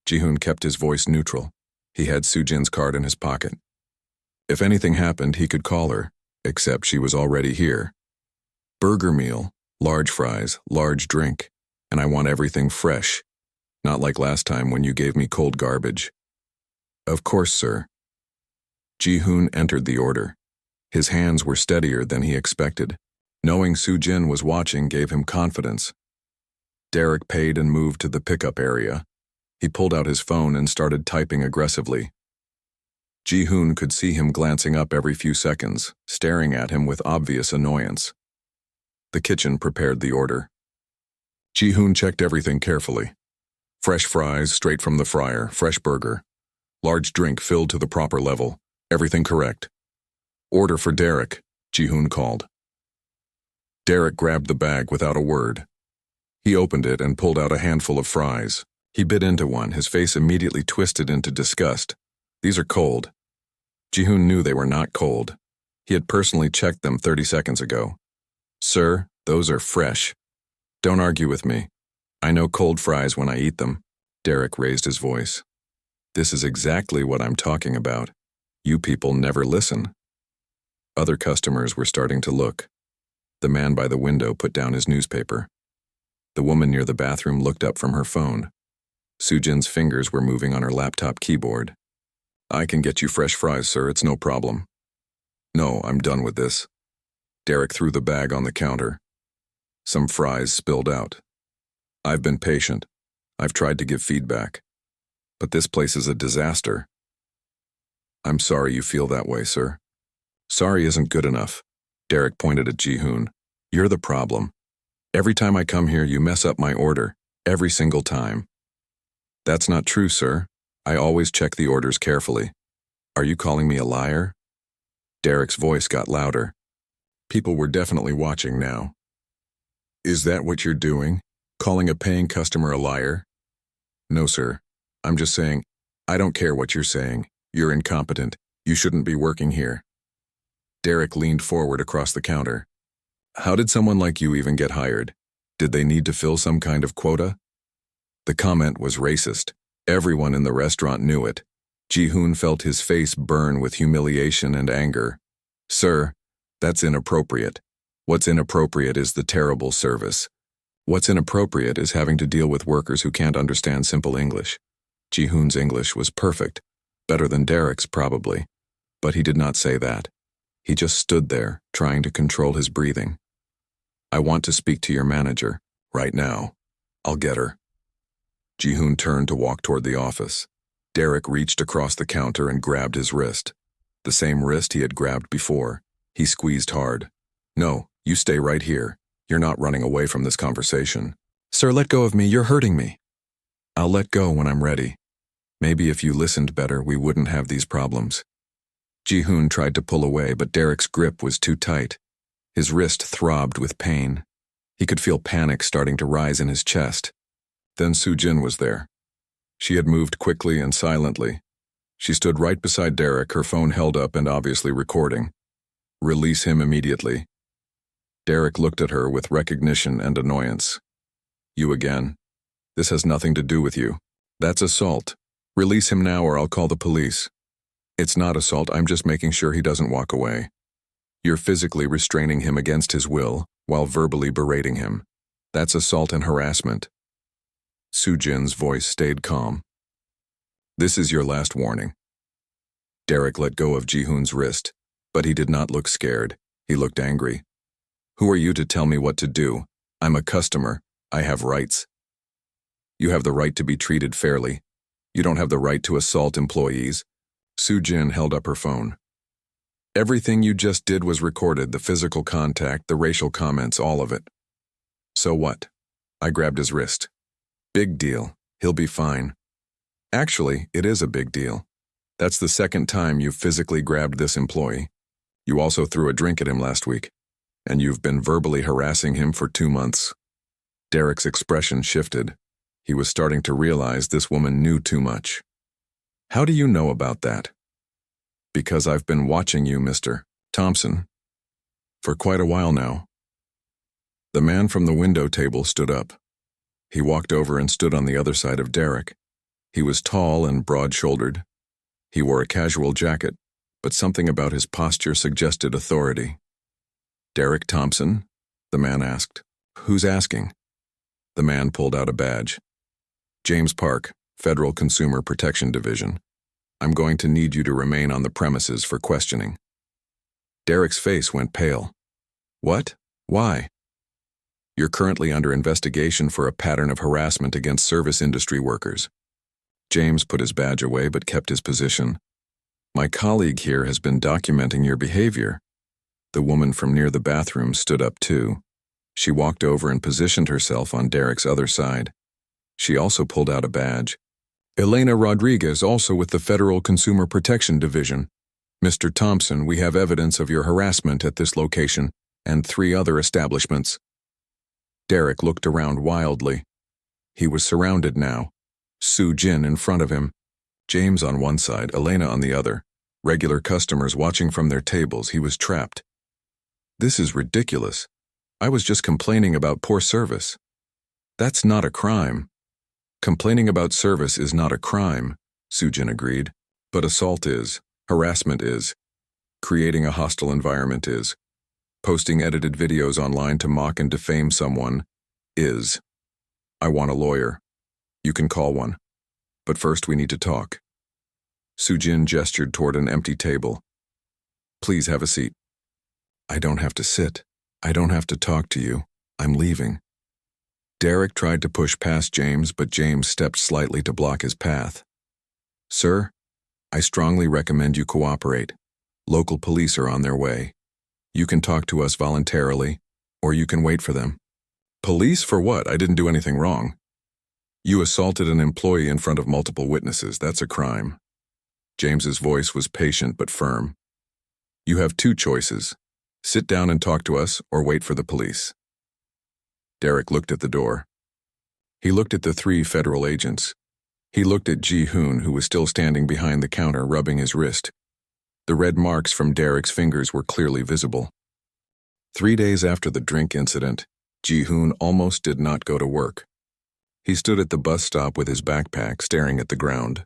Ji-hoon kept his voice neutral. He had Soo-jin's card in his pocket. If anything happened, he could call her, except she was already here. Burger meal, large fries, large drink, and I want everything fresh. Not like last time when you gave me cold garbage. Of course, sir. Ji-hoon entered the order. His hands were steadier than he expected. Knowing Soo-jin was watching gave him confidence. Derek paid and moved to the pickup area. He pulled out his phone and started typing aggressively. Ji-hoon could see him glancing up every few seconds, staring at him with obvious annoyance. The kitchen prepared the order. Ji-hoon checked everything carefully. Fresh fries straight from the fryer, fresh burger. Large drink filled to the proper level. Everything correct. Order for Derek, Ji-hoon called. Derek grabbed the bag without a word. He opened it and pulled out a handful of fries. He bit into one, his face immediately twisted into disgust. These are cold. Ji-hoon knew they were not cold. He had personally checked them 30 seconds ago. Sir, those are fresh. Don't argue with me. I know cold fries when I eat them. Derek raised his voice. This is exactly what I'm talking about. You people never listen. Other customers were starting to look. The man by the window put down his newspaper. The woman near the bathroom looked up from her phone. Soo-jin's fingers were moving on her laptop keyboard. I can get you fresh fries, sir, it's no problem. No, I'm done with this. Derek threw the bag on the counter. Some fries spilled out. I've been patient. I've tried to give feedback. But this place is a disaster. I'm sorry you feel that way, sir. Sorry isn't good enough. Derek pointed at Ji-hoon. You're the problem. Every time I come here, you mess up my order. Every single time. That's not true, sir. I always check the orders carefully. Are you calling me a liar? Derek's voice got louder. People were definitely watching now. Is that what you're doing? Calling a paying customer a liar? No, sir. I'm just saying, I don't care what you're saying. You're incompetent. You shouldn't be working here. Derek leaned forward across the counter. How did someone like you even get hired? Did they need to fill some kind of quota? The comment was racist. Everyone in the restaurant knew it. Ji-hoon felt his face burn with humiliation and anger. Sir, that's inappropriate. What's inappropriate is the terrible service. What's inappropriate is having to deal with workers who can't understand simple English. Ji-hoon's English was perfect, better than Derek's probably, but he did not say that. He just stood there, trying to control his breathing. I want to speak to your manager, right now. I'll get her. Ji-hoon turned to walk toward the office. Derek reached across the counter and grabbed his wrist. The same wrist he had grabbed before. He squeezed hard. No, you stay right here. You're not running away from this conversation. Sir, let go of me. You're hurting me. I'll let go when I'm ready. Maybe if you listened better, we wouldn't have these problems. Ji-hoon tried to pull away, but Derek's grip was too tight. His wrist throbbed with pain. He could feel panic starting to rise in his chest. Then Soo-jin was there. She had moved quickly and silently. She stood right beside Derek, her phone held up and obviously recording. Release him immediately. Derek looked at her with recognition and annoyance. You again. This has nothing to do with you. That's assault. Release him now or I'll call the police. It's not assault, I'm just making sure he doesn't walk away. You're physically restraining him against his will while verbally berating him. That's assault and harassment. Soo-jin's voice stayed calm. This is your last warning. Derek let go of Ji-hoon's wrist, but he did not look scared. He looked angry. Who are you to tell me what to do? I'm a customer. I have rights. You have the right to be treated fairly. You don't have the right to assault employees. Soo-jin held up her phone. Everything you just did was recorded, the physical contact, the racial comments, all of it. So what? I grabbed his wrist. Big deal. He'll be fine. Actually, it is a big deal. That's the second time you've physically grabbed this employee. You also threw a drink at him last week, and you've been verbally harassing him for 2 months. Derek's expression shifted. He was starting to realize this woman knew too much. How do you know about that? Because I've been watching you, Mr. Thompson, for quite a while now. The man from the window table stood up. He walked over and stood on the other side of Derek. He was tall and broad-shouldered. He wore a casual jacket, but something about his posture suggested authority. Derek Thompson? The man asked. Who's asking? The man pulled out a badge. James Park, Federal Consumer Protection Division. I'm going to need you to remain on the premises for questioning. Derek's face went pale. What? Why? You're currently under investigation for a pattern of harassment against service industry workers. James put his badge away but kept his position. My colleague here has been documenting your behavior. The woman from near the bathroom stood up too. She walked over and positioned herself on Derek's other side. She also pulled out a badge. Elena Rodriguez, also with the Federal Consumer Protection Division. Mr. Thompson, we have evidence of your harassment at this location and 3 other establishments. Derek looked around wildly. He was surrounded now. Soo-jin in front of him. James on one side, Elena on the other. Regular customers watching from their tables. He was trapped. This is ridiculous. I was just complaining about poor service. That's not a crime. Complaining about service is not a crime, Soo-jin agreed, but assault is, harassment is, creating a hostile environment is, posting edited videos online to mock and defame someone is. I want a lawyer. You can call one. But first we need to talk. Soo-jin gestured toward an empty table. Please have a seat. I don't have to sit. I don't have to talk to you. I'm leaving. Derek tried to push past James, but James stepped slightly to block his path. Sir, I strongly recommend you cooperate. Local police are on their way. You can talk to us voluntarily, or you can wait for them. Police for what? I didn't do anything wrong. You assaulted an employee in front of multiple witnesses. That's a crime. James's voice was patient but firm. You have 2 choices. Sit down and talk to us or wait for the police. Derek looked at the door. He looked at the 3 federal agents. He looked at Ji-hoon, who was still standing behind the counter rubbing his wrist. The red marks from Derek's fingers were clearly visible. 3 days after the drink incident, Ji-hoon almost did not go to work. He stood at the bus stop with his backpack staring at the ground.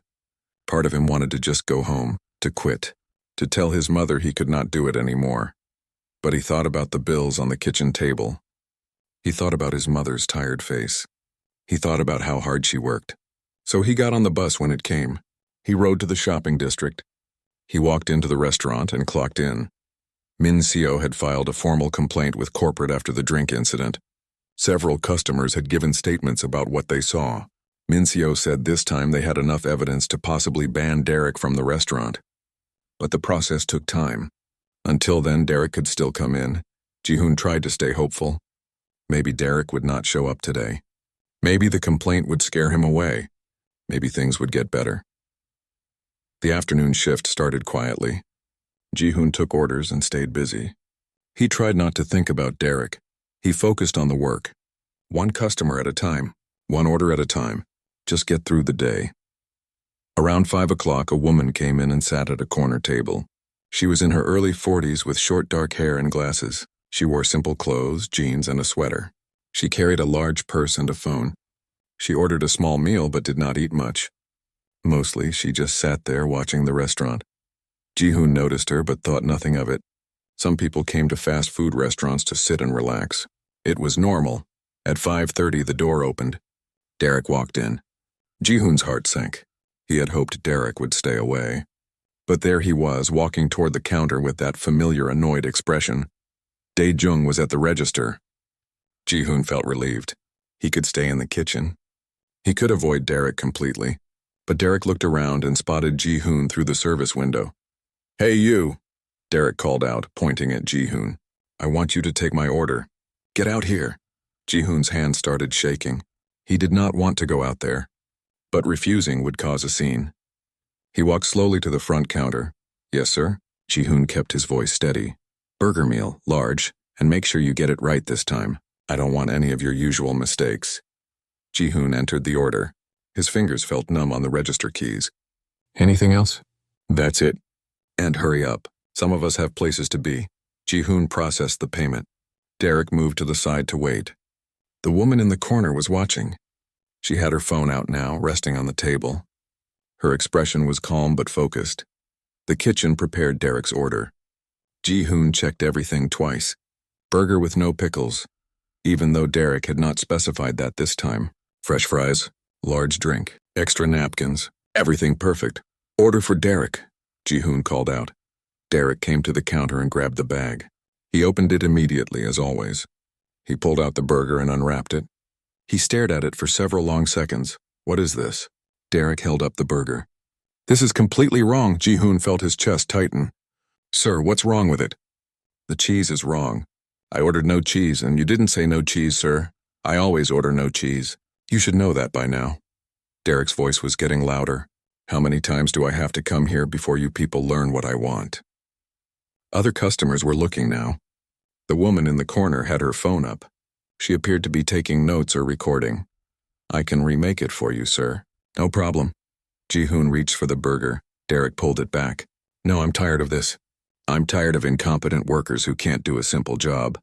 Part of him wanted to just go home, to quit, to tell his mother he could not do it anymore. But he thought about the bills on the kitchen table. He thought about his mother's tired face. He thought about how hard she worked. So he got on the bus when it came. He rode to the shopping district. He walked into the restaurant and clocked in. Min Seo had filed a formal complaint with corporate after the drink incident. Several customers had given statements about what they saw. Min Seo said this time they had enough evidence to possibly ban Derek from the restaurant. But the process took time. Until then, Derek could still come in. Ji-hoon tried to stay hopeful. Maybe Derek would not show up today. Maybe the complaint would scare him away. Maybe things would get better. The afternoon shift started quietly. Ji-hoon took orders and stayed busy. He tried not to think about Derek. He focused on the work. One customer at a time, one order at a time. Just get through the day. Around 5 o'clock, a woman came in and sat at a corner table. She was in her early 40s with short dark hair and glasses. She wore simple clothes, jeans, and a sweater. She carried a large purse and a phone. She ordered a small meal but did not eat much. Mostly, she just sat there watching the restaurant. Ji-hoon noticed her but thought nothing of it. Some people came to fast food restaurants to sit and relax. It was normal. At 5:30, the door opened. Derek walked in. Ji-hoon's heart sank. He had hoped Derek would stay away. But there he was, walking toward the counter with that familiar annoyed expression. Dae-jung was at the register. Ji-hoon felt relieved. He could stay in the kitchen. He could avoid Derek completely. But Derek looked around and spotted Ji-hoon through the service window. "Hey, you," Derek called out, pointing at Ji-hoon. "I want you to take my order. Get out here." Ji-hoon's hand started shaking. He did not want to go out there. But refusing would cause a scene. He walked slowly to the front counter. "Yes, sir?" Ji-hoon kept his voice steady. "Burger meal, large, and make sure you get it right this time. I don't want any of your usual mistakes." Ji-hoon entered the order. His fingers felt numb on the register keys. "Anything else?" "That's it. And hurry up. Some of us have places to be." Ji-hoon processed the payment. Derek moved to the side to wait. The woman in the corner was watching. She had her phone out now, resting on the table. Her expression was calm but focused. The kitchen prepared Derek's order. Ji-hoon checked everything twice. Burger with no pickles, even though Derek had not specified that this time. Fresh fries, large drink, extra napkins, everything perfect. "Order for Derek," Ji-hoon called out. Derek came to the counter and grabbed the bag. He opened it immediately, as always. He pulled out the burger and unwrapped it. He stared at it for several long seconds. "What is this?" Derek held up the burger. "This is completely wrong." Ji-hoon felt his chest tighten. "Sir, what's wrong with it?" "The cheese is wrong. I ordered no cheese, and you didn't say no cheese, sir. I always order no cheese. You should know that by now." Derek's voice was getting louder. "How many times do I have to come here before you people learn what I want?" Other customers were looking now. The woman in the corner had her phone up. She appeared to be taking notes or recording. "I can remake it for you, sir." "No problem." Ji-hoon reached for the burger. Derek pulled it back. "No, I'm tired of this. I'm tired of incompetent workers who can't do a simple job."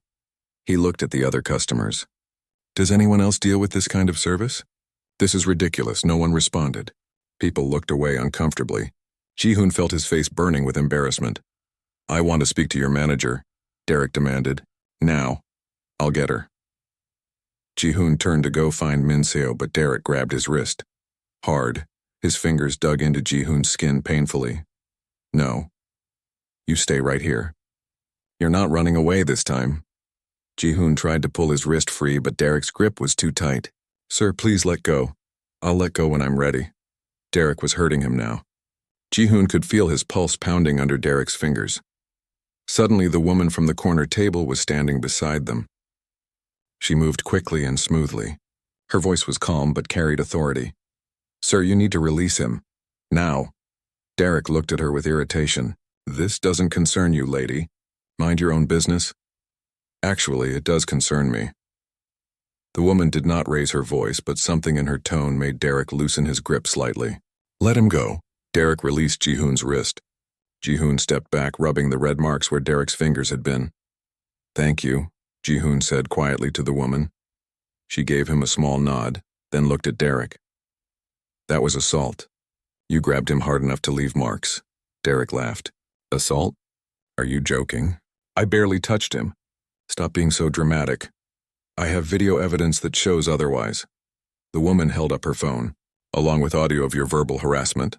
He looked at the other customers. "Does anyone else deal with this kind of service?" "This is ridiculous." No one responded. People looked away uncomfortably. Ji-hoon felt his face burning with embarrassment. "I want to speak to your manager," Derek demanded. "Now. I'll get her." Ji-hoon turned to go find Min Seo, but Derek grabbed his wrist. Hard, his fingers dug into Ji-hoon's skin painfully. "No. You stay right here. You're not running away this time." Ji-hoon tried to pull his wrist free, but Derek's grip was too tight. "Sir, please let go. I'll let go when I'm ready." Derek was hurting him now. Ji-hoon could feel his pulse pounding under Derek's fingers. Suddenly, the woman from the corner table was standing beside them. She moved quickly and smoothly. Her voice was calm but carried authority. "Sir, you need to release him. Now." Derek looked at her with irritation. "This doesn't concern you, lady. Mind your own business? Actually, it does concern me. The woman did not raise her voice, but something in her tone made Derek loosen his grip slightly. Let him go. Derek released Ji-hoon's wrist. Ji-hoon stepped back, rubbing the red marks where Derek's fingers had been. Thank you, Ji-hoon said quietly to the woman. She gave him a small nod, then looked at Derek. That was assault. You grabbed him hard enough to leave marks. Derek laughed. Assault? Are you joking? I barely touched him. Stop being so dramatic. I have video evidence that shows otherwise. The woman held up her phone, along with audio of your verbal harassment.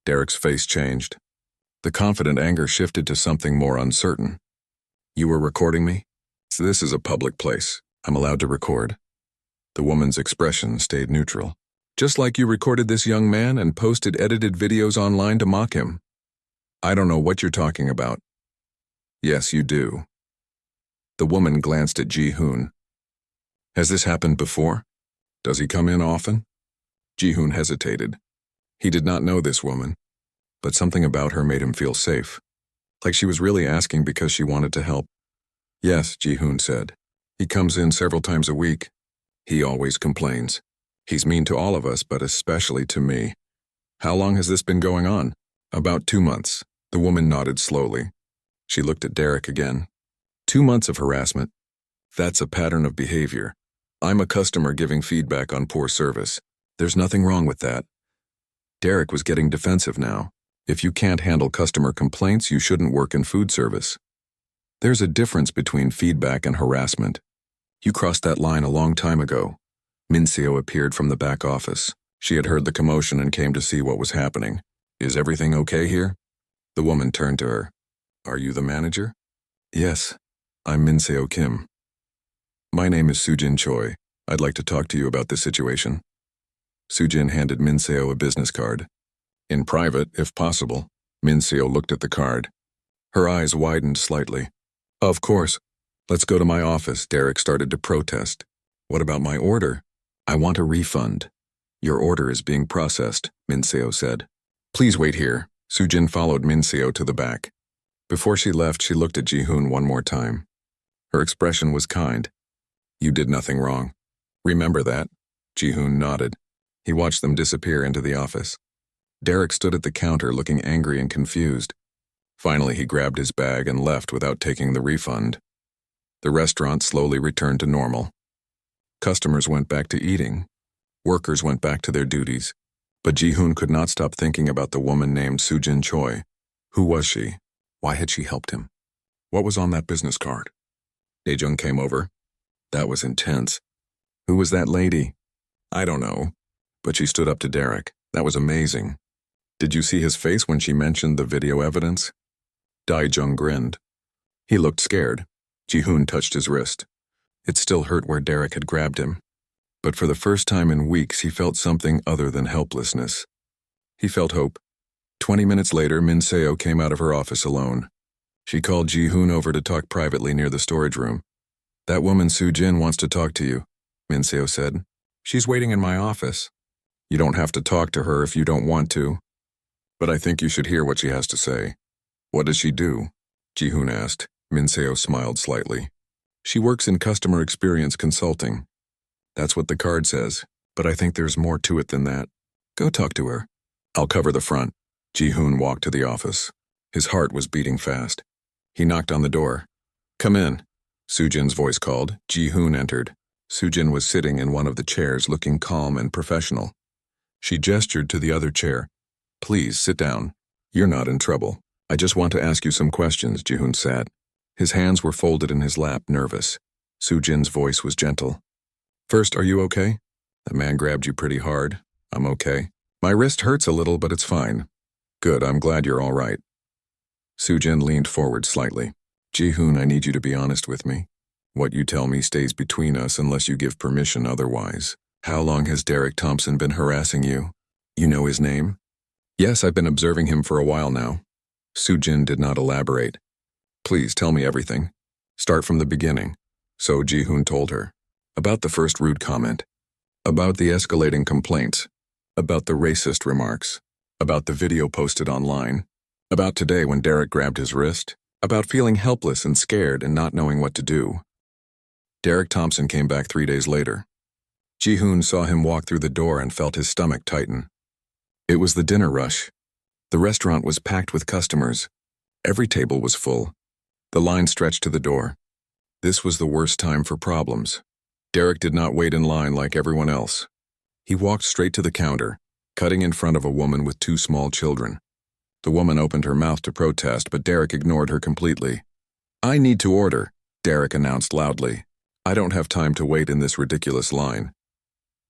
Derek's face changed. The confident anger shifted to something more uncertain. You were recording me? This is a public place. I'm allowed to record. The woman's expression stayed neutral. Just like you recorded this young man and posted edited videos online to mock him. I don't know what you're talking about. Yes, you do. The woman glanced at Ji-hoon. Has this happened before? Does he come in often? Ji-hoon hesitated. He did not know this woman, but something about her made him feel safe. Like she was really asking because she wanted to help. Yes, Ji-hoon said. He comes in several times a week. He always complains. He's mean to all of us, but especially to me. How long has this been going on? About 2 months. The woman nodded slowly. She looked at Derek again. 2 months of harassment. That's a pattern of behavior. I'm a customer giving feedback on poor service. There's nothing wrong with that. Derek was getting defensive now. If you can't handle customer complaints, you shouldn't work in food service. There's a difference between feedback and harassment. You crossed that line a long time ago. Min-seo appeared from the back office. She had heard the commotion and came to see what was happening. Is everything okay here? The woman turned to her. Are you the manager? Yes, I'm Min-seo Kim. My name is Soo-jin Choi. I'd like to talk to you about this situation. Soo-jin handed Min-seo a business card. In private, if possible. Min-seo looked at the card. Her eyes widened slightly. Of course. Let's go to my office. Derek started to protest. What about my order? I want a refund. Your order is being processed, Min-seo said. Please wait here. Soo-jin followed Min-seo to the back. Before she left, she looked at Ji-hoon one more time. Her expression was kind. You did nothing wrong. Remember that? Ji-hoon nodded. He watched them disappear into the office. Derek stood at the counter looking angry and confused. Finally, he grabbed his bag and left without taking the refund. The restaurant slowly returned to normal. Customers went back to eating. Workers went back to their duties. But Ji-hoon could not stop thinking about the woman named Soo-jin Choi. Who was she? Why had she helped him? What was on that business card? Dae-jung came over. That was intense. Who was that lady? I don't know. But she stood up to Derek. That was amazing. Did you see his face when she mentioned the video evidence? Dae-jung grinned. He looked scared. Ji-hoon touched his wrist. It still hurt where Derek had grabbed him. But for the first time in weeks, he felt something other than helplessness. He felt hope. 20 minutes later, Min-seo came out of her office alone. She called Ji-hoon over to talk privately near the storage room. That woman Soo-jin wants to talk to you, Min-seo said. She's waiting in my office. You don't have to talk to her if you don't want to. But I think you should hear what she has to say. What does she do? Ji-hoon asked. Min-seo smiled slightly. She works in customer experience consulting. That's what the card says, but I think there's more to it than that. Go talk to her. I'll cover the front. Ji-hoon walked to the office. His heart was beating fast. He knocked on the door. Come in. Soo-jin's voice called. Ji-hoon entered. Soo-jin was sitting in one of the chairs looking calm and professional. She gestured to the other chair. Please, sit down. You're not in trouble. I just want to ask you some questions, Ji-hoon sat. His hands were folded in his lap, nervous. Soo-jin's voice was gentle. First, are you okay? That man grabbed you pretty hard. I'm okay. My wrist hurts a little, but it's fine. Good, I'm glad you're all right. Soo-jin leaned forward slightly. Ji-hoon, I need you to be honest with me. What you tell me stays between us unless you give permission otherwise. How long has Derek Thompson been harassing you? You know his name? Yes, I've been observing him for a while now. Soo-jin did not elaborate. Please tell me everything. Start from the beginning. So Ji-hoon told her. About the first rude comment. About the escalating complaints. About the racist remarks. About the video posted online. About today when Derek grabbed his wrist. about feeling helpless and scared and not knowing what to do. Derek Thompson came back 3 days later. Ji-hoon saw him walk through the door and felt his stomach tighten. It was the dinner rush. The restaurant was packed with customers. Every table was full. The line stretched to the door. This was the worst time for problems. Derek did not wait in line like everyone else. He walked straight to the counter, cutting in front of a woman with 2 small children. The woman opened her mouth to protest, but Derek ignored her completely. "I need to order," Derek announced loudly. "I don't have time to wait in this ridiculous line."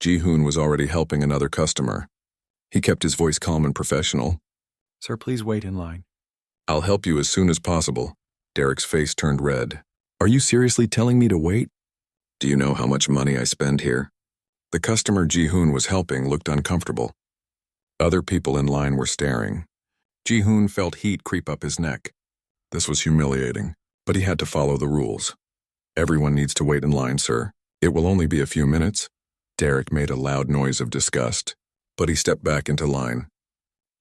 Ji-hoon was already helping another customer. He kept his voice calm and professional. "Sir, please wait in line." "I'll help you as soon as possible." Derek's face turned red. "Are you seriously telling me to wait? Do you know how much money I spend here?" The customer Ji-hoon was helping looked uncomfortable. Other people in line were staring. Ji-hoon felt heat creep up his neck. This was humiliating, but he had to follow the rules. "Everyone needs to wait in line, sir. It will only be a few minutes." Derek made a loud noise of disgust, but he stepped back into line.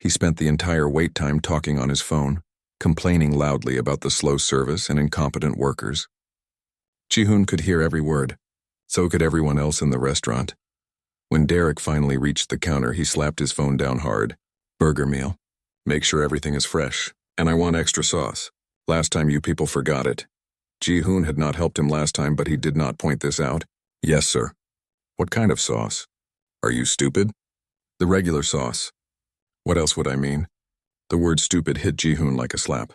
He spent the entire wait time talking on his phone, complaining loudly about the slow service and incompetent workers. Ji-hoon could hear every word. So could everyone else in the restaurant. When Derek finally reached the counter, he slapped his phone down hard. "Burger meal. Make sure everything is fresh, and I want extra sauce. Last time you people forgot it." Ji-hoon had not helped him last time, but he did not point this out. "Yes, sir." "What kind of sauce?" "Are you stupid?" "The regular sauce." "What else would I mean?" The word stupid hit Ji-hoon like a slap.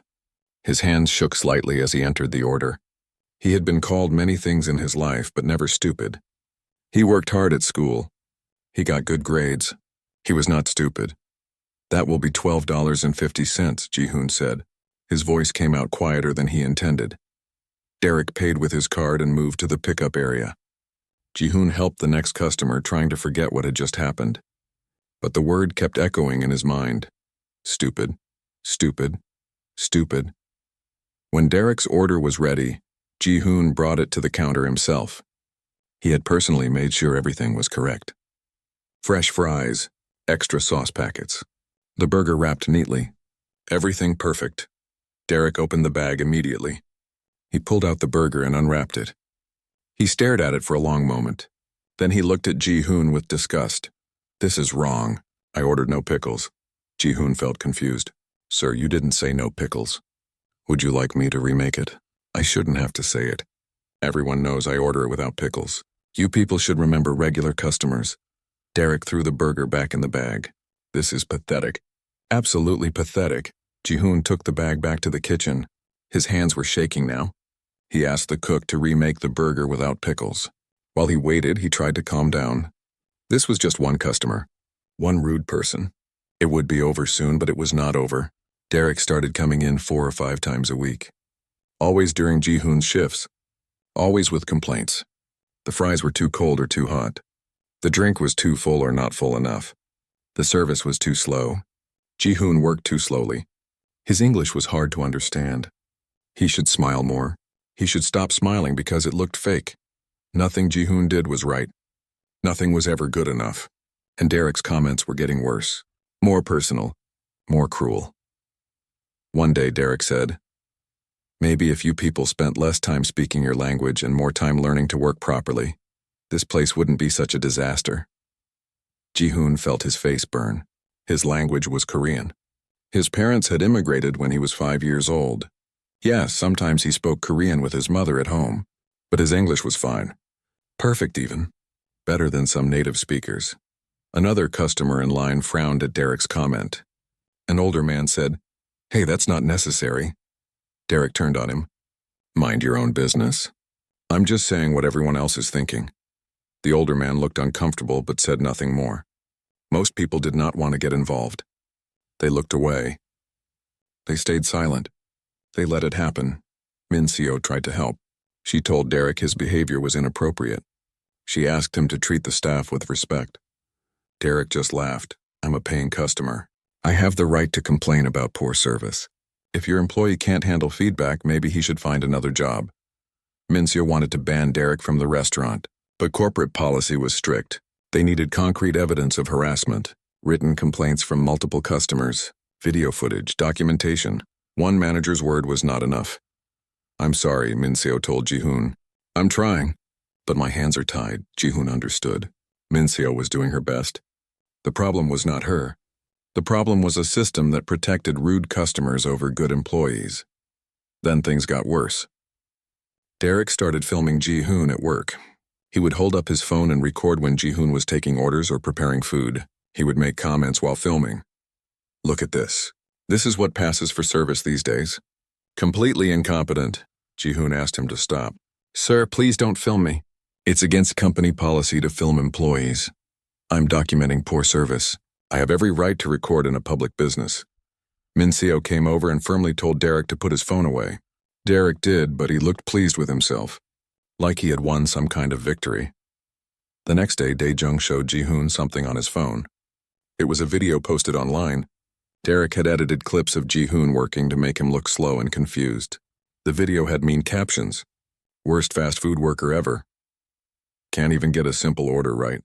His hands shook slightly as he entered the order. He had been called many things in his life, but never stupid. He worked hard at school. He got good grades. He was not stupid. "That will be $12.50, Ji-hoon said. His voice came out quieter than he intended. Derek paid with his card and moved to the pickup area. Ji-hoon helped the next customer, trying to forget what had just happened. But the word kept echoing in his mind. Stupid, stupid, stupid. When Derek's order was ready, Ji-hoon brought it to the counter himself. He had personally made sure everything was correct. Fresh fries, extra sauce packets. The burger wrapped neatly. Everything perfect. Derek opened the bag immediately. He pulled out the burger and unwrapped it. He stared at it for a long moment. Then he looked at Ji-hoon with disgust. "This is wrong. I ordered no pickles." Ji-hoon felt confused. "Sir, you didn't say no pickles. Would you like me to remake it? I shouldn't have to say it. Everyone knows I order it without pickles. You people should remember regular customers." Derek threw the burger back in the bag. "This is pathetic. Absolutely pathetic." Ji-hoon took the bag back to the kitchen. His hands were shaking now. He asked the cook to remake the burger without pickles. While he waited, he tried to calm down. This was just one customer. One rude person. It would be over soon, but it was not over. Derek started coming in 4 or 5 times a week. Always during Ji-hoon's shifts. Always with complaints. The fries were too cold or too hot. The drink was too full or not full enough. The service was too slow. Ji-hoon worked too slowly. His English was hard to understand. He should smile more. He should stop smiling because it looked fake. Nothing Ji-hoon did was right. Nothing was ever good enough. And Derek's comments were getting worse. More personal. More cruel. One day Derek said, "Maybe if you people spent less time speaking your language and more time learning to work properly, this place wouldn't be such a disaster." Ji-hoon felt his face burn. His language was Korean. His parents had immigrated when he was 5 years old. Yes, sometimes he spoke Korean with his mother at home, but his English was fine. Perfect even. Better than some native speakers. Another customer in line frowned at Derek's comment. An older man said, "Hey, that's not necessary." Derek turned on him. "Mind your own business. I'm just saying what everyone else is thinking." The older man looked uncomfortable but said nothing more. Most people did not want to get involved. They looked away. They stayed silent. They let it happen. Min-seo tried to help. She told Derek his behavior was inappropriate. She asked him to treat the staff with respect. Derek just laughed. "I'm a paying customer. I have the right to complain about poor service. If your employee can't handle feedback, maybe he should find another job." Min-seo wanted to ban Derek from the restaurant, but corporate policy was strict. They needed concrete evidence of harassment, written complaints from multiple customers, video footage, documentation. One manager's word was not enough. "I'm sorry," Minseo told Ji-hoon. "I'm trying." "But my hands are tied," Ji-hoon understood. Minseo was doing her best. The problem was not her. The problem was a system that protected rude customers over good employees. Then things got worse. Derek started filming Ji-hoon at work. He would hold up his phone and record when Ji-hoon was taking orders or preparing food. He would make comments while filming. "Look at this. This is what passes for service these days." "Completely incompetent." Ji-hoon asked him to stop. "Sir, please don't film me. It's against company policy to film employees. I'm documenting poor service. I have every right to record in a public business." Minseo came over and firmly told Derek to put his phone away. Derek did, but he looked pleased with himself, like he had won some kind of victory. The next day, Dae-jung showed Ji-hoon something on his phone. It was a video posted online. Derek had edited clips of Ji-hoon working to make him look slow and confused. The video had mean captions. "Worst fast food worker ever. Can't even get a simple order right.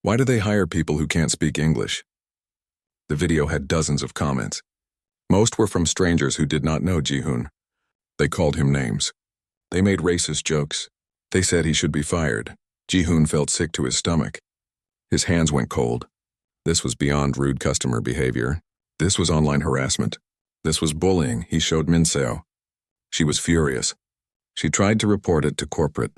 Why do they hire people who can't speak English?" The video had dozens of comments. Most were from strangers who did not know Ji-hoon. They called him names. They made racist jokes. They said he should be fired. Ji-hoon felt sick to his stomach. His hands went cold. This was beyond rude customer behavior. This was online harassment. This was bullying, he showed Minseo. She was furious. She tried to report it to corporate,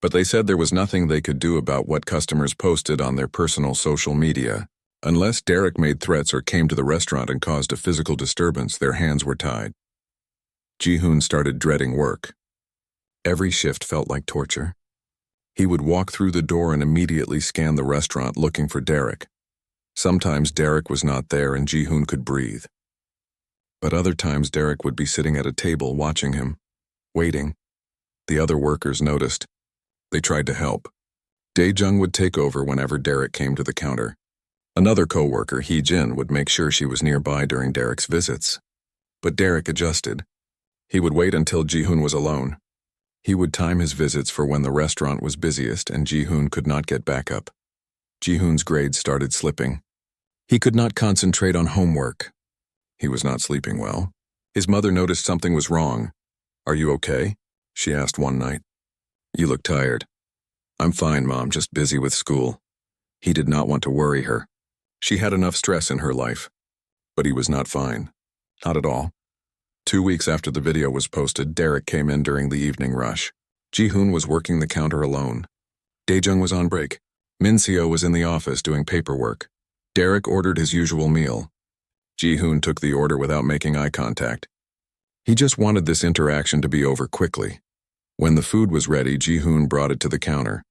but they said there was nothing they could do about what customers posted on their personal social media. Unless Derek made threats or came to the restaurant and caused a physical disturbance, their hands were tied. Ji-hoon started dreading work. Every shift felt like torture. He would walk through the door and immediately scan the restaurant looking for Derek. Sometimes Derek was not there and Ji-hoon could breathe. But other times Derek would be sitting at a table watching him, waiting. The other workers noticed. They tried to help. Dae-jung would take over whenever Derek came to the counter. Another co-worker, Hee-jin, would make sure she was nearby during Derek's visits. But Derek adjusted. He would wait until Ji-hoon was alone. He would time his visits for when the restaurant was busiest and Ji-hoon could not get back up. Ji-hoon's grades started slipping. He could not concentrate on homework. He was not sleeping well. His mother noticed something was wrong. "Are you okay?" she asked one night. "You look tired." "I'm fine, Mom, just busy with school." He did not want to worry her. She had enough stress in her life. But he was not fine. Not at all. 2 weeks after the video was posted, Derek came in during the evening rush. Ji-hoon was working the counter alone. Dae-jung was on break. Minseo was in the office doing paperwork. Derek ordered his usual meal. Ji-hoon took the order without making eye contact. He just wanted this interaction to be over quickly. When the food was ready, Ji-hoon brought it to the counter.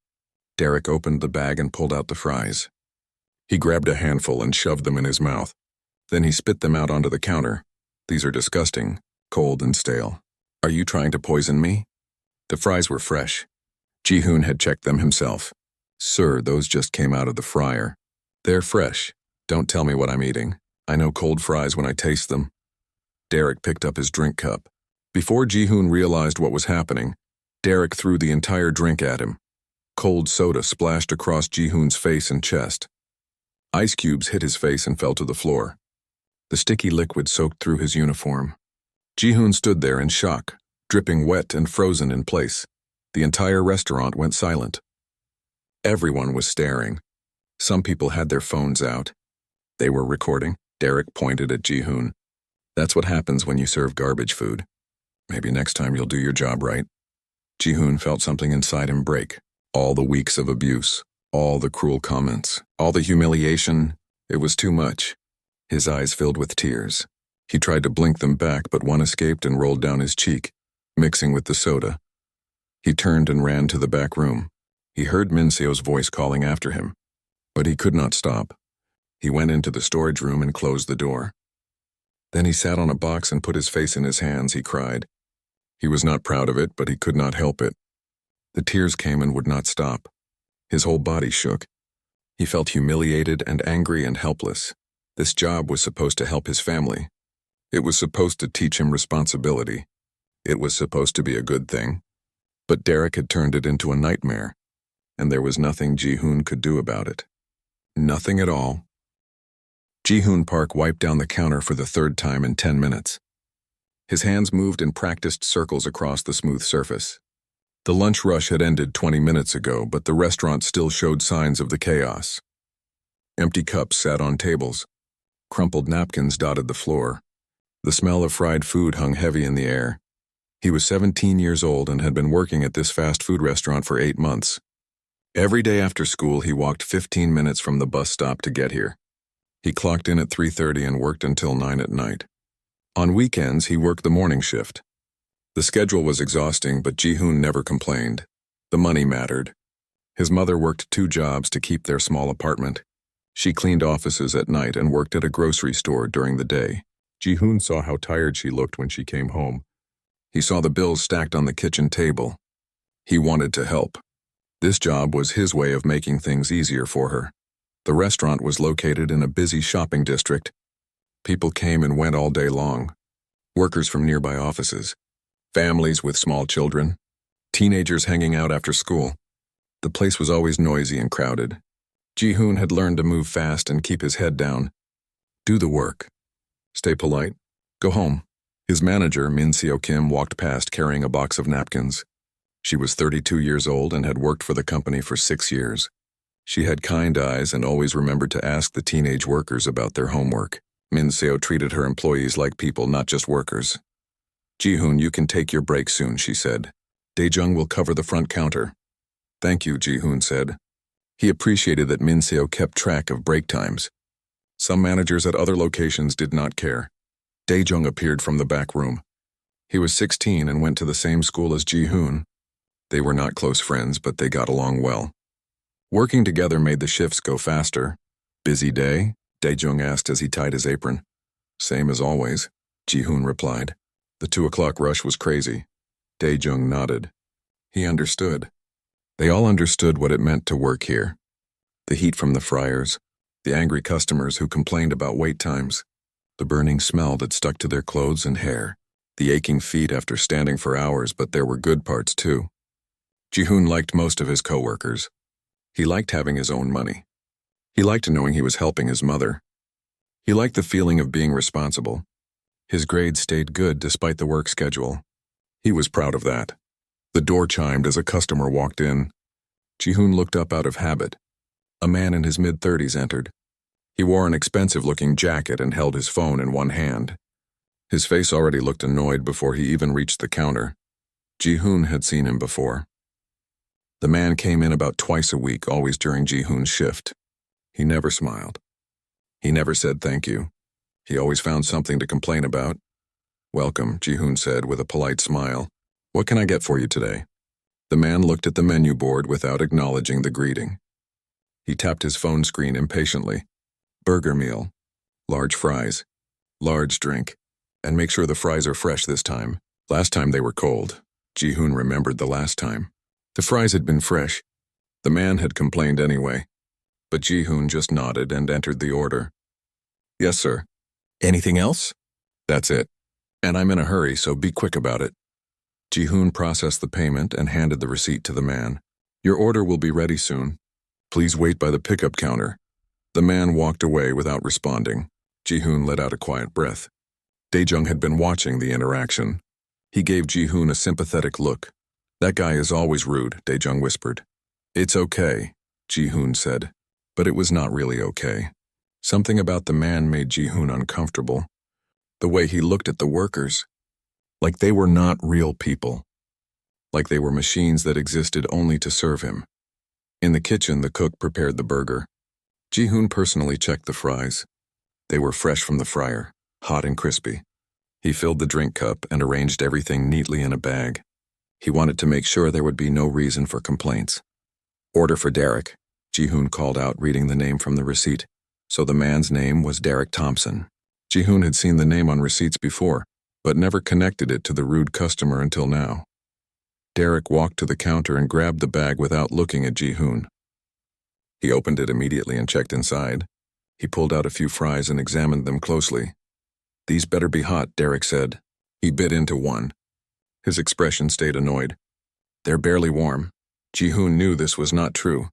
Derek opened the bag and pulled out the fries. He grabbed a handful and shoved them in his mouth. Then he spit them out onto the counter. "These are disgusting, cold and stale. Are you trying to poison me?" The fries were fresh. Ji-hoon had checked them himself. "Sir, those just came out of the fryer. They're fresh. Don't tell me what I'm eating. I know cold fries when I taste them." Derek picked up his drink cup. Before Ji-hoon realized what was happening, Derek threw the entire drink at him. Cold soda splashed across Ji-hoon's face and chest. Ice cubes hit his face and fell to the floor. The sticky liquid soaked through his uniform. Ji-hoon stood there in shock, dripping wet and frozen in place. The entire restaurant went silent. Everyone was staring. Some people had their phones out. They were recording. Derek pointed at Ji-hoon. "That's what happens when you serve garbage food. Maybe next time you'll do your job right." Ji-hoon felt something inside him break. All the weeks of abuse, all the cruel comments, all the humiliation. It was too much. His eyes filled with tears. He tried to blink them back, but one escaped and rolled down his cheek, mixing with the soda. He turned and ran to the back room. He heard Minseo's voice calling after him, but he could not stop. He went into the storage room and closed the door. Then he sat on a box and put his face in his hands. He cried. He was not proud of it, but he could not help it. The tears came and would not stop. His whole body shook. He felt humiliated and angry and helpless. This job was supposed to help his family. It was supposed to teach him responsibility. It was supposed to be a good thing. But Derek had turned it into a nightmare, and there was nothing Ji-hoon could do about it. Nothing at all. Ji-hoon Park wiped down the counter for the third time in 10 minutes. His hands moved in practiced circles across the smooth surface. The lunch rush had ended 20 minutes ago, but the restaurant still showed signs of the chaos. Empty cups sat on tables. Crumpled napkins dotted the floor. The smell of fried food hung heavy in the air. He was 17 years old and had been working at this fast food restaurant for 8 months. Every day after school, he walked 15 minutes from the bus stop to get here. He clocked in at 3:30 and worked until 9 at night. On weekends, he worked the morning shift. The schedule was exhausting, but Ji-hoon never complained. The money mattered. His mother worked 2 jobs to keep their small apartment. She cleaned offices at night and worked at a grocery store during the day. Ji-hoon saw how tired she looked when she came home. He saw the bills stacked on the kitchen table. He wanted to help. This job was his way of making things easier for her. The restaurant was located in a busy shopping district. People came and went all day long. Workers from nearby offices. Families with small children. Teenagers hanging out after school. The place was always noisy and crowded. Ji-hoon had learned to move fast and keep his head down. Do the work. Stay polite. Go home. His manager, Min-seo Kim, walked past carrying a box of napkins. She was 32 years old and had worked for the company for 6 years. She had kind eyes and always remembered to ask the teenage workers about their homework. Min-seo treated her employees like people, not just workers. Ji-hoon, you can take your break soon, she said. Dae-jung will cover the front counter. Thank you, Ji-hoon said. He appreciated that Min-seo kept track of break times. Some managers at other locations did not care. Dae-jung appeared from the back room. He was 16 and went to the same school as Ji-hoon. They were not close friends, but they got along well. Working together made the shifts go faster. Busy day? Dae-jung asked as he tied his apron. Same as always, Ji-hoon replied. The 2 o'clock rush was crazy. Dae-jung nodded. He understood. They all understood what it meant to work here. The heat from the fryers, the angry customers who complained about wait times, the burning smell that stuck to their clothes and hair, the aching feet after standing for hours, but there were good parts too. Ji-hoon liked most of his coworkers. He liked having his own money. He liked knowing he was helping his mother. He liked the feeling of being responsible. His grades stayed good despite the work schedule. He was proud of that. The door chimed as a customer walked in. Ji-hoon looked up out of habit. A man in his mid-30s entered. He wore an expensive-looking jacket and held his phone in one hand. His face already looked annoyed before he even reached the counter. Ji-hoon had seen him before. The man came in about twice a week, always during Ji-hoon's shift. He never smiled. He never said thank you. He always found something to complain about. Welcome, Ji-hoon said with a polite smile. What can I get for you today? The man looked at the menu board without acknowledging the greeting. He tapped his phone screen impatiently. Burger meal. Large fries. Large drink. And make sure the fries are fresh this time. Last time they were cold. Ji-hoon remembered the last time. The fries had been fresh. The man had complained anyway. But Ji-hoon just nodded and entered the order. Yes, sir. Anything else? That's it. And I'm in a hurry, so be quick about it. Ji-hoon processed the payment and handed the receipt to the man. Your order will be ready soon. Please wait by the pickup counter. The man walked away without responding. Ji-hoon let out a quiet breath. Dae-jung had been watching the interaction. He gave Ji-hoon a sympathetic look. That guy is always rude, Dae-jung whispered. It's okay, Ji-hoon said. But it was not really okay. Something about the man made Ji-hoon uncomfortable. The way he looked at the workers. Like they were not real people. Like they were machines that existed only to serve him. In the kitchen, the cook prepared the burger. Ji-hoon personally checked the fries. They were fresh from the fryer, hot and crispy. He filled the drink cup and arranged everything neatly in a bag. He wanted to make sure there would be no reason for complaints. Order for Derek, Ji-hoon called out, reading the name from the receipt. So the man's name was Derek Thompson. Ji-hoon had seen the name on receipts before, but never connected it to the rude customer until now. Derek walked to the counter and grabbed the bag without looking at Ji-hoon. He opened it immediately and checked inside. He pulled out a few fries and examined them closely. These better be hot, Derek said. He bit into one. His expression stayed annoyed. They're barely warm. Ji-hoon knew this was not true.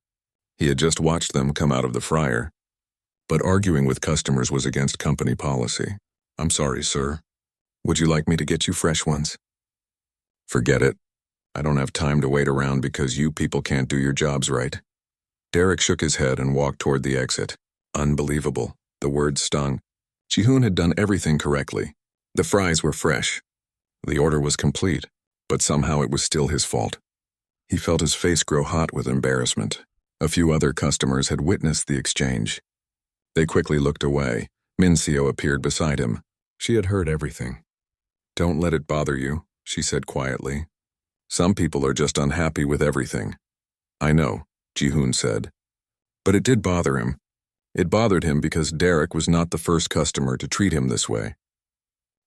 He had just watched them come out of the fryer. But arguing with customers was against company policy. I'm sorry, sir. Would you like me to get you fresh ones? Forget it. I don't have time to wait around because you people can't do your jobs right. Derek shook his head and walked toward the exit. Unbelievable. The words stung. Ji-hoon had done everything correctly. The fries were fresh. The order was complete, but somehow it was still his fault. He felt his face grow hot with embarrassment. A few other customers had witnessed the exchange. They quickly looked away. Min-seo appeared beside him. She had heard everything. Don't let it bother you, she said quietly. Some people are just unhappy with everything. I know, Ji-hoon said. But it did bother him. It bothered him because Derek was not the first customer to treat him this way.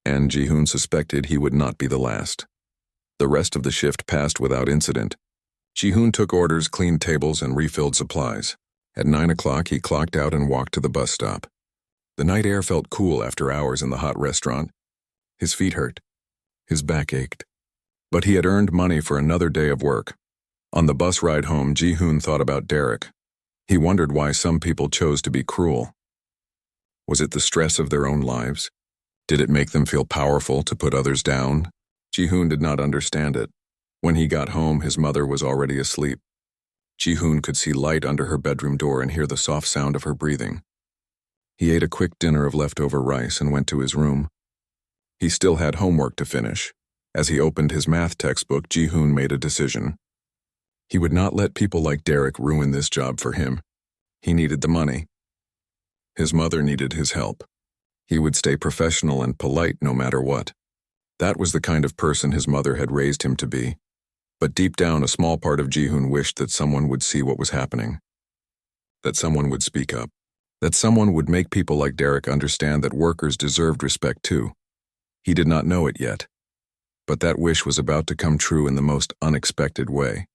And Ji-hoon suspected he would not be the last. The rest of the shift passed without incident. Ji-hoon took orders, cleaned tables, and refilled supplies. At 9 o'clock, he clocked out and walked to the bus stop. The night air felt cool after hours in the hot restaurant. His feet hurt. His back ached. But he had earned money for another day of work. On the bus ride home, Ji-hoon thought about Derek. He wondered why some people chose to be cruel. Was it the stress of their own lives? Did it make them feel powerful to put others down? Ji-hoon did not understand it. When he got home, his mother was already asleep. Ji-hoon could see light under her bedroom door and hear the soft sound of her breathing. He ate a quick dinner of leftover rice and went to his room. He still had homework to finish. As he opened his math textbook, Ji-hoon made a decision. He would not let people like Derek ruin this job for him. He needed the money. His mother needed his help. He would stay professional and polite no matter what. That was the kind of person his mother had raised him to be. But deep down, a small part of Ji-hoon wished that someone would see what was happening. That someone would speak up. That someone would make people like Derek understand that workers deserved respect too. He did not know it yet. But that wish was about to come true in the most unexpected way.